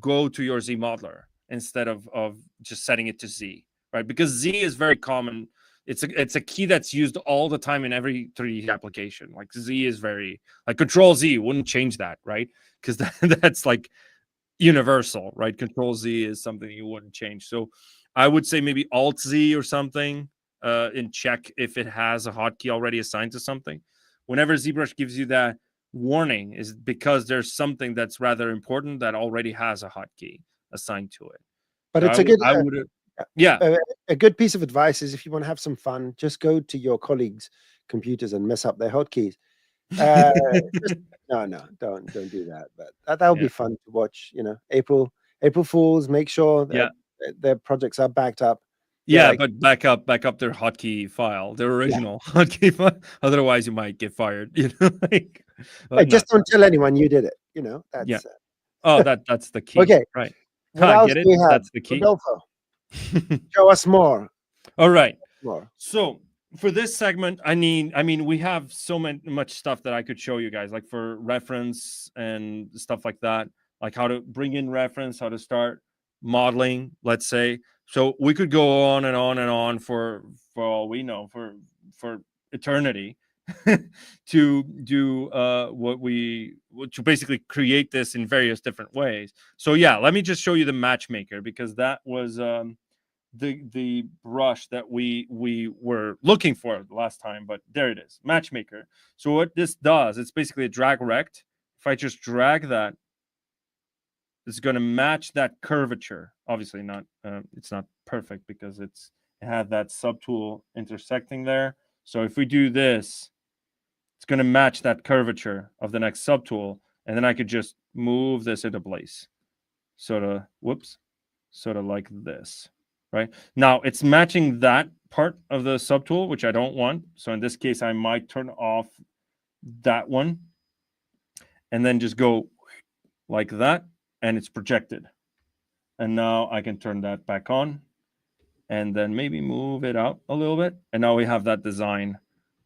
go to your Z modeler. instead of just setting it to Z, right? Because Z is very common. It's a key that's used all the time in every 3D application. Like Z is very, like Control Z wouldn't change that, right? Because that's like universal, right? Control Z is something you wouldn't change. So I would say maybe Alt Z or something, and check if it has a hotkey already assigned to something. Whenever ZBrush gives you that warning, is because there's something that's rather important that already has a hotkey assigned to it. But So it's a good, I would, yeah. a good piece of advice is if you want to have some fun, just go to your colleagues' computers and mess up their hotkeys. Just, no, don't do that. But that'll be fun to watch. You know, April Fools. Make sure that their projects are backed up. Yeah, like, but back up their hotkey file, their original hotkey file. Otherwise, you might get fired. You know, like, just don't tell anyone you did it. You know, that's oh, that's the key. Okay, right. What else Get it? Do we have? That's the key. Rodolfo, show us more. All right. More. So for this segment, I mean, we have so much stuff that I could show you guys, like for reference and stuff like that, like how to bring in reference, how to start modeling, let's say. So we could go on and on and on for all we know, for eternity, to do to basically create this in various different ways. So yeah, let me just show you the matchmaker, because that was the brush that we were looking for last time, but there it is, matchmaker. So what this does, it's basically a drag rect. If I just drag that, it's going to match that curvature. Obviously not, it's not perfect because it had that subtool intersecting there. So if we do this, it's going to match that curvature of the next subtool, and then I could just move this into place, sort of like this. Right now, it's matching that part of the subtool, which I don't want. So in this case, I might turn off that one and then just go like that, and it's projected. And now I can turn that back on and then maybe move it out a little bit. And now we have that design,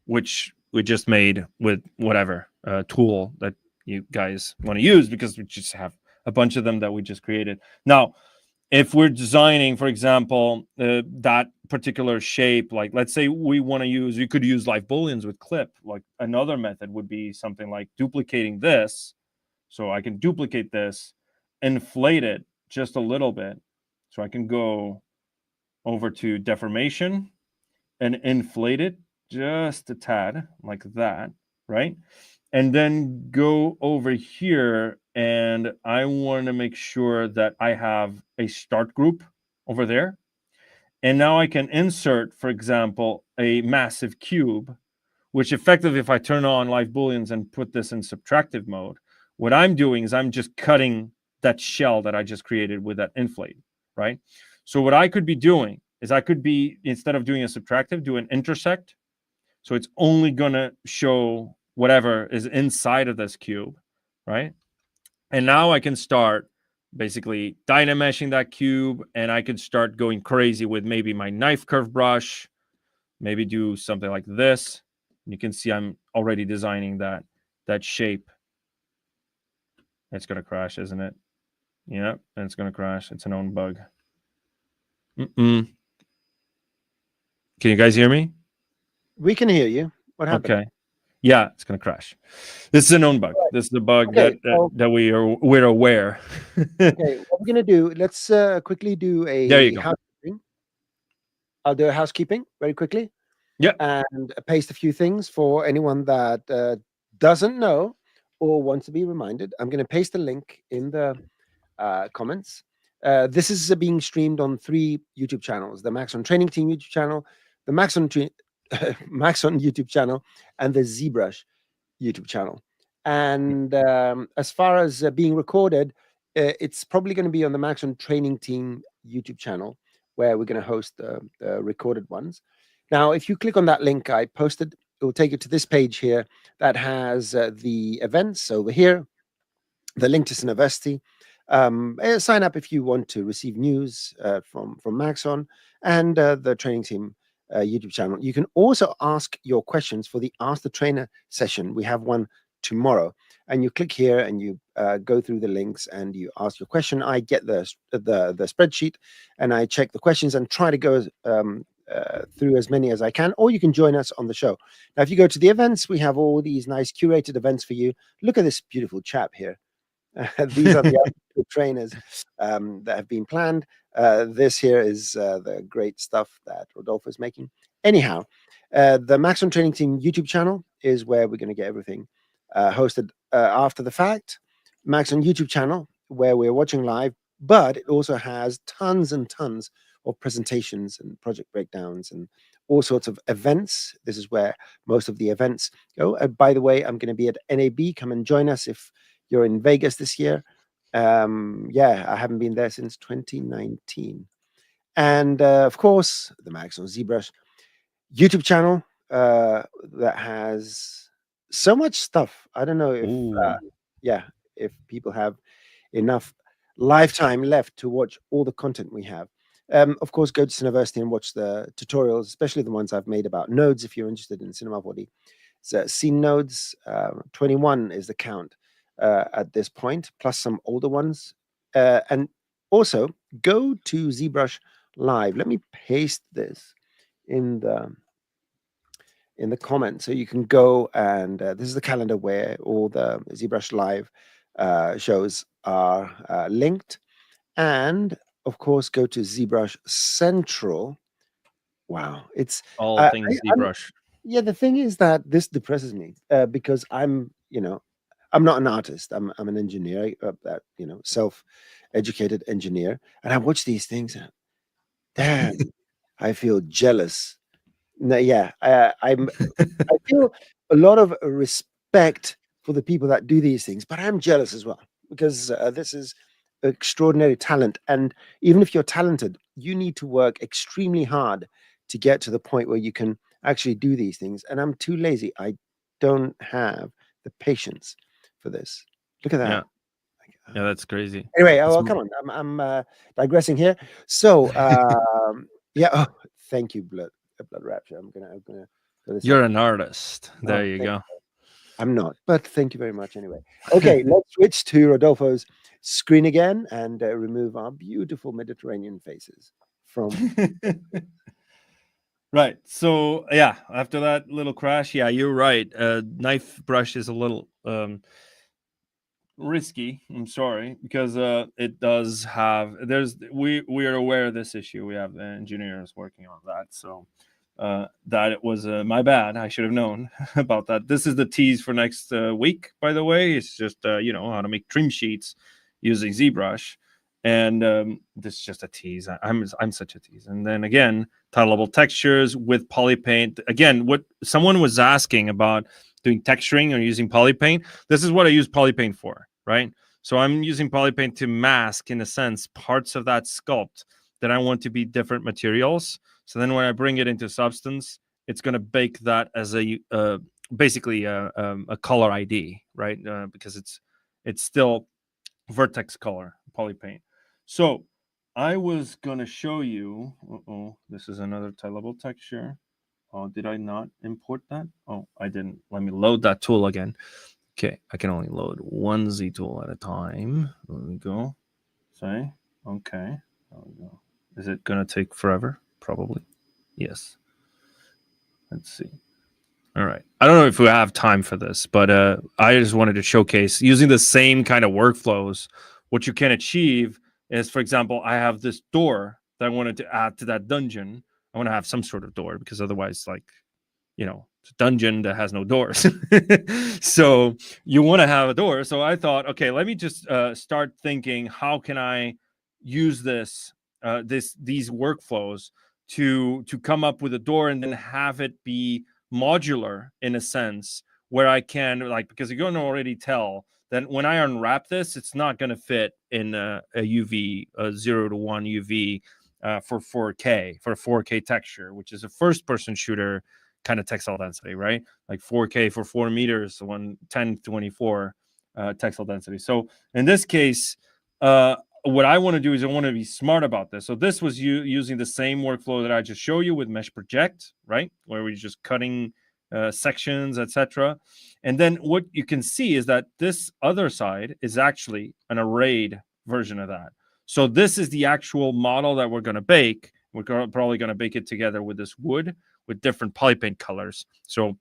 which we just made with whatever tool that you guys want to use, because we just have a bunch of them that we just created. Now, if we're designing, for example, that particular shape, like let's say we could use live booleans with clip. Like another method would be something like duplicating this. So I can duplicate this, inflate it just a little bit. So I can go over to deformation and inflate it just a tad, like that, right? And then go over here, and I want to make sure that I have a start group over there. And now I can insert, for example, a massive cube, which effectively, if I turn on live booleans and put this in subtractive mode, what I'm doing is I'm just cutting that shell that I just created with that inflate, right? So what I could be doing is I could be, instead of doing a subtractive, do an intersect. So it's only going to show whatever is inside of this cube, right? And now I can start basically dynameshing that cube, and I could start going crazy with maybe my knife curve brush, maybe do something like this. You can see I'm already designing that shape. It's going to crash, isn't it? Yeah, and it's going to crash. It's an own bug. Can you guys hear me? We can hear you. What happened? Okay. Yeah, it's going to crash. This is a known bug. This is the bug that we're aware. Okay, what we're going to do, let's quickly do there you go. Housekeeping. I'll do a housekeeping very quickly. Yeah. And paste a few things for anyone that doesn't know or wants to be reminded. I'm going to paste a link in the comments. This is being streamed on 3 YouTube channels: the Maxon Training Team YouTube channel, the Maxon YouTube channel, and the ZBrush YouTube channel. And as far as being recorded, it's probably going to be on the Maxon Training Team YouTube channel, where we're going to host the recorded ones. Now, if you click on that link I posted, it will take you to this page here that has the events over here, the link to Synoversity. Sign up if you want to receive news from Maxon, and the Training Team YouTube channel. You can also ask your questions for the Ask the Trainer session. We have one tomorrow. And you click here and you go through the links and you ask your question. I get the spreadsheet and I check the questions and try to go through as many as I can, or you can join us on the show. Now, if you go to the events, we have all these nice curated events for you. Look at this beautiful chap here. These are the trainers that have been planned. This here is the great stuff that Rodolfo is making. Anyhow, the Maxon Training Team YouTube channel is where we're going to get everything hosted after the fact. Maxon YouTube channel, where we're watching live, but it also has tons and tons of presentations and project breakdowns and all sorts of events. This is where most of the events go. By the way, I'm going to be at NAB. Come and join us if you're in Vegas this year. Yeah, I haven't been there since 2019. And of course, the Maxon ZBrush YouTube channel that has so much stuff. I don't know if, yeah, if people have enough lifetime left to watch all the content we have. Of course, go to Cineversity and watch the tutorials, especially the ones I've made about nodes if you're interested in cinema body. So scene nodes, 21 is the count at this point, plus some older ones. And also go to ZBrush Live. Let me paste this in the comments so you can go and this is the calendar where all the ZBrush Live shows are linked. And of course, go to ZBrush Central. Wow, it's all things ZBrush. Yeah, the thing is that this depresses me because I'm not an artist. I'm an engineer, self-educated engineer, and I watch these things and damn, I feel jealous. No, yeah, I feel a lot of respect for the people that do these things, but I'm jealous as well because this is extraordinary talent. And even if you're talented, you need to work extremely hard to get to the point where you can actually do these things. And I'm too lazy. I don't have the patience for this. Look at that. Yeah. Yeah, that's crazy. Anyway, well, come on. I'm digressing here. So, yeah. Oh, thank you, Blood Rapture. I'm gonna go this. You're an artist. There you go. I'm not, but thank you very much anyway. Okay, let's switch to Rodolfo's screen again and remove our beautiful Mediterranean faces from. Right. So yeah, after that little crash, yeah, you're right. Knife brush is a little risky. I'm sorry, because it does have. We are aware of this issue. We have engineers working on that. So that it was my bad. I should have known about that. This is the tease for next week, by the way. It's just how to make trim sheets using ZBrush, and this is just a tease. I'm such a tease. And then again, tile level textures with polypaint. Again, what someone was asking about doing texturing or using polypaint. This is what I use polypaint for, right? So I'm using polypaint to mask, in a sense, parts of that sculpt that I want to be different materials. So then when I bring it into Substance, it's going to bake that as a basically a color ID, right? Because it's still vertex color polypaint. So I was going to show you. This is another tileable texture. Oh, did I not import that? Oh, I didn't. Let me load that tool again. Okay, I can only load one Z tool at a time. There we go. Say, okay. There we go. Is it going to take forever? Probably. Yes. Let's see. All right. I don't know if we have time for this, but I just wanted to showcase using the same kind of workflows. What you can achieve is, for example, I have this door that I wanted to add to that dungeon. I want to have some sort of door because otherwise, it's a dungeon that has no doors. So you want to have a door. So I thought, okay, let me just start thinking, how can I use these workflows to come up with a door and then have it be modular in a sense where I can, because you're going to already tell that when I unwrap this, it's not going to fit in a UV, 0 to 1 UV for 4K, for a 4K texture, which is a first-person shooter kind of textile density, right? Like 4K for 4 meters, 1024 textile density. So in this case, what I want to do is I want to be smart about this. So this was using the same workflow that I just showed you with Mesh Project, right? Where we're just cutting sections, etc. And then what you can see is that this other side is actually an arrayed version of that. So this is the actual model that we're going to bake. We're probably going to bake it together with this wood with different polypaint colors. So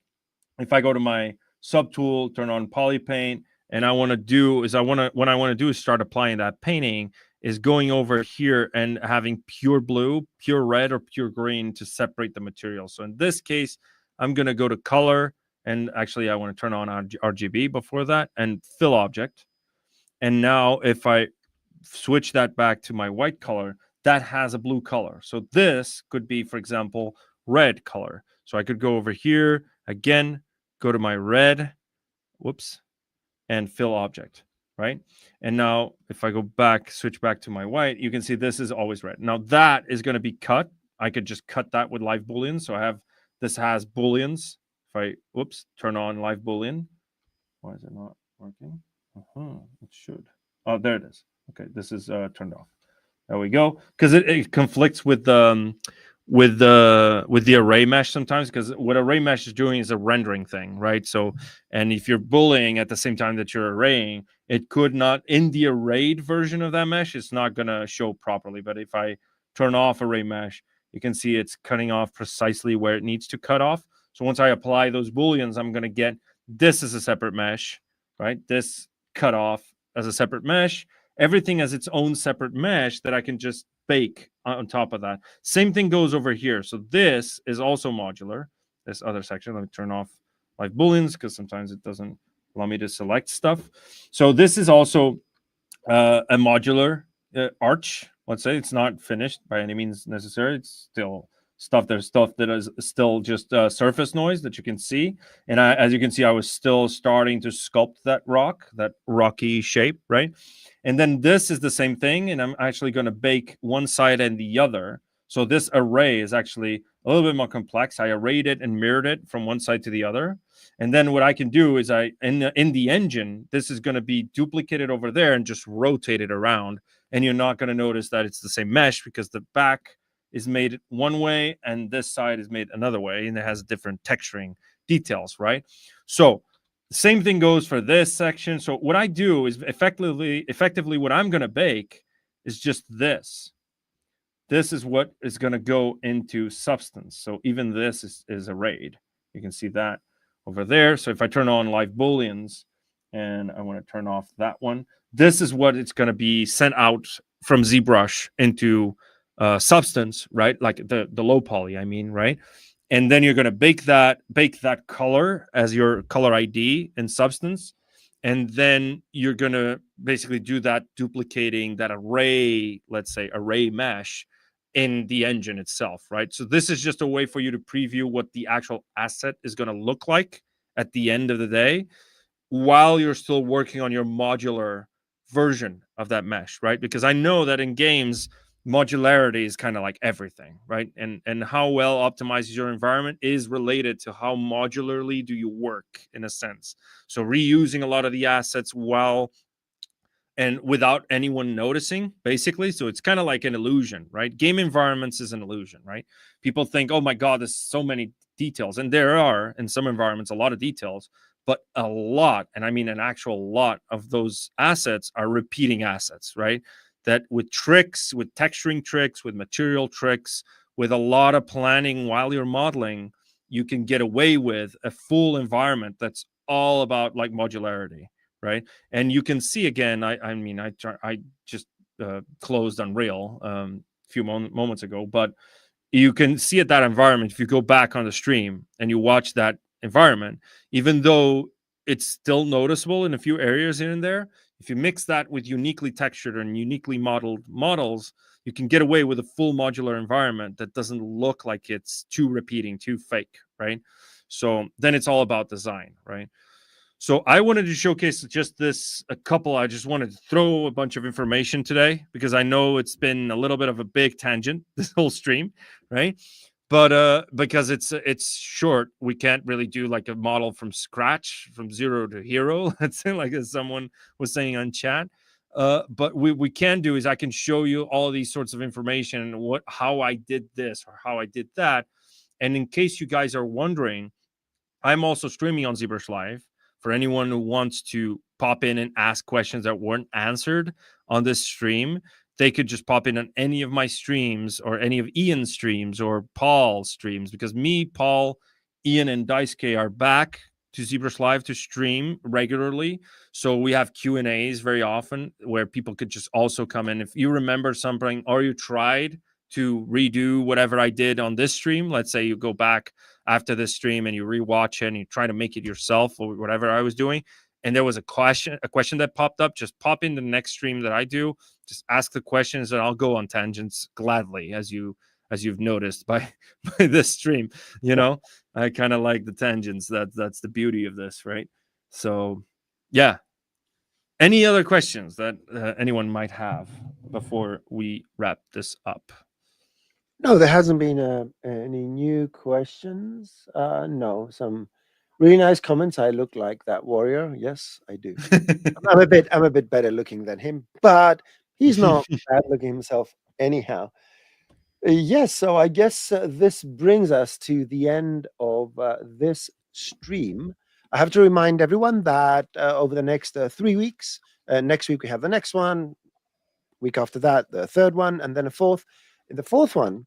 if I go to my subtool, turn on polypaint, and I want to do is what I want to do is start applying that painting, is going over here and having pure blue, pure red, or pure green to separate the material. So in this case, I'm going to go to color, and actually I want to turn on RGB before that, and fill object. And now if I switch that back to my white color, that has a blue color. So this could be, for example, red color. So I could go over here again, go to my red, whoops, and fill object, right? And now if I go back, switch back to my white, you can see this is always red. Now that is going to be cut. I could just cut that with live Boolean. So I have, this has Booleans. If I, whoops, turn on live Boolean. Why is it not working? It should. Oh, there it is. Okay, this is turned off. There we go. Because it conflicts with the array mesh sometimes, because what array mesh is doing is a rendering thing, right? So, and if you're bullying at the same time that you're arraying, it could not, in the arrayed version of that mesh, it's not going to show properly. But if I turn off array mesh, you can see it's cutting off precisely where it needs to cut off. So once I apply those Booleans, I'm going to get this as a separate mesh, right? This cut off as a separate mesh. Everything as its own separate mesh that I can just bake on top of that. Same thing goes over here. So this is also modular, this other section. Let me turn off live Booleans because sometimes it doesn't allow me to select stuff. So this is also a modular arch. Let's say it's not finished by any means necessary. It's still stuff. There's stuff that is still just surface noise that you can see. And as you can see, I was still starting to sculpt that rock, that rocky shape, right? And then this is the same thing, and I'm actually going to bake one side and the other. So this array is actually a little bit more complex. I arrayed it and mirrored it from one side to the other. And then what I can do is in the engine, this is going to be duplicated over there and just rotate it around. And you're not going to notice that it's the same mesh because the back is made one way and this side is made another way, and it has different texturing details, right? So the same thing goes for this section. So what I do is effectively what I'm going to bake is just this. This is what is going to go into substance. So even this is arrayed. You can see that over there. So if I turn on live Booleans and I want to turn off that one, this is what it's going to be sent out from ZBrush into substance, right? Like the low poly, I mean, right? And then you're going to bake that color as your color ID in substance. And then you're going to basically do that duplicating that array, let's say array mesh in the engine itself, right? So this is just a way for you to preview what the actual asset is going to look like at the end of the day while you're still working on your modular version of that mesh, right? Because I know that in games, modularity is kind of like everything, right? And how well optimized your environment is related to how modularly do you work, in a sense. So reusing a lot of the assets while and without anyone noticing, basically. So it's kind of like an illusion, right? Game environments is an illusion, right? People think, oh my God, there's so many details. And there are, in some environments, a lot of details, but a lot, and I mean an actual lot of those assets are repeating assets, right? That with tricks, with texturing tricks, with material tricks, with a lot of planning while you're modeling, you can get away with a full environment that's all about like modularity, right? And you can see again, I just closed Unreal a few moments ago, but you can see at that environment, if you go back on the stream and you watch that environment, even though it's still noticeable in a few areas here and there, if you mix that with uniquely textured and uniquely modeled models, you can get away with a full modular environment that doesn't look like it's too repeating, too fake, right? So then it's all about design, right? So I wanted to showcase just I just wanted to throw a bunch of information today because I know it's been a little bit of a big tangent, this whole stream, right? But because it's short, we can't really do like a model from scratch, from zero to hero. That's like as someone was saying on chat. But we can do is I can show you all these sorts of information, how I did this or how I did that. And in case you guys are wondering, I'm also streaming on ZBrush Live for anyone who wants to pop in and ask questions that weren't answered on this stream. They could just pop in on any of my streams or any of Ian's streams or Paul's streams, because me, Paul, Ian, and Daisuke are back to ZBrush Live to stream regularly. So we have Q&As very often where people could just also come in. If you remember something or you tried to redo whatever I did on this stream, let's say you go back after this stream and you rewatch it and you try to make it yourself or whatever I was doing, and there was a question that popped up, just pop in the next stream that I do, just ask the questions and I'll go on tangents gladly, as you've noticed by this stream. You know, I kind of like the tangents. That's the beauty of this, right? So yeah, any other questions that anyone might have before we wrap this up? No, there hasn't been any new questions. No, some really nice comments. I look like that warrior. Yes, I do. I'm a bit better looking than him, but he's not bad looking himself anyhow. Yes, so I guess this brings us to the end of this stream. I have to remind everyone that over the next 3 weeks, next week we have the next one, week after that, the third one, and then a fourth. In the fourth one,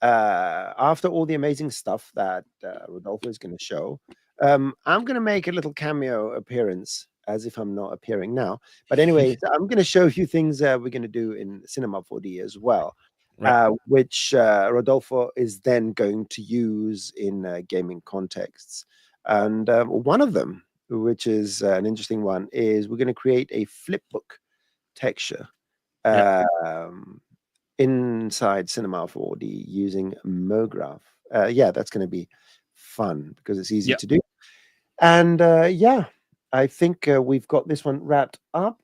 after all the amazing stuff that Rodolfo is going to show, I'm going to make a little cameo appearance, as if I'm not appearing now. But anyway, I'm going to show a few things we're going to do in Cinema 4D as well, Right. which Rodolfo is then going to use in gaming contexts. And one of them, which is an interesting one, is we're going to create a flipbook texture. Yeah. Inside Cinema 4D using MoGraph. Yeah, that's going to be fun because it's easy to do. And yeah, I think we've got this one wrapped up.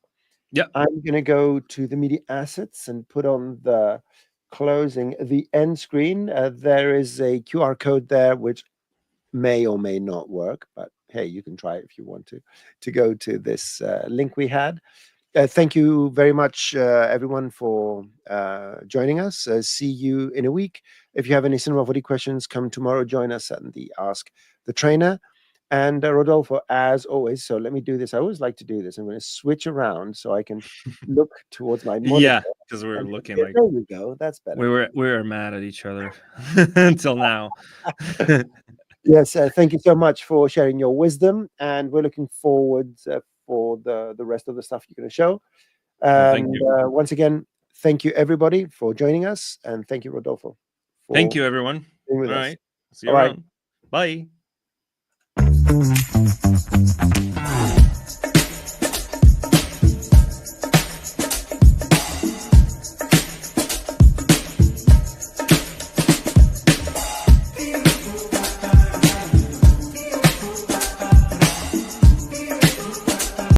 Yeah. I'm going to go to the media assets and put on the the end screen. There is a QR code there, which may or may not work, but hey, you can try it if you want to go to this link we had. Thank you very much, everyone, for joining us. See you in a week. If you have any Cinema 4D questions, come tomorrow. Join us at the Ask the Trainer. And Rodolfo, as always, so let me do this. I always like to do this. I'm going to switch around so I can look towards my monitor. Yeah, because we were looking like there we go. That's better. We were mad at each other until now. Yes, thank you so much for sharing your wisdom, and we're looking forward for the rest of the stuff you're going to show. Thank you. Once again, thank you everybody for joining us, and thank you, Rodolfo. Thank you, everyone. All right. See you around. Bye.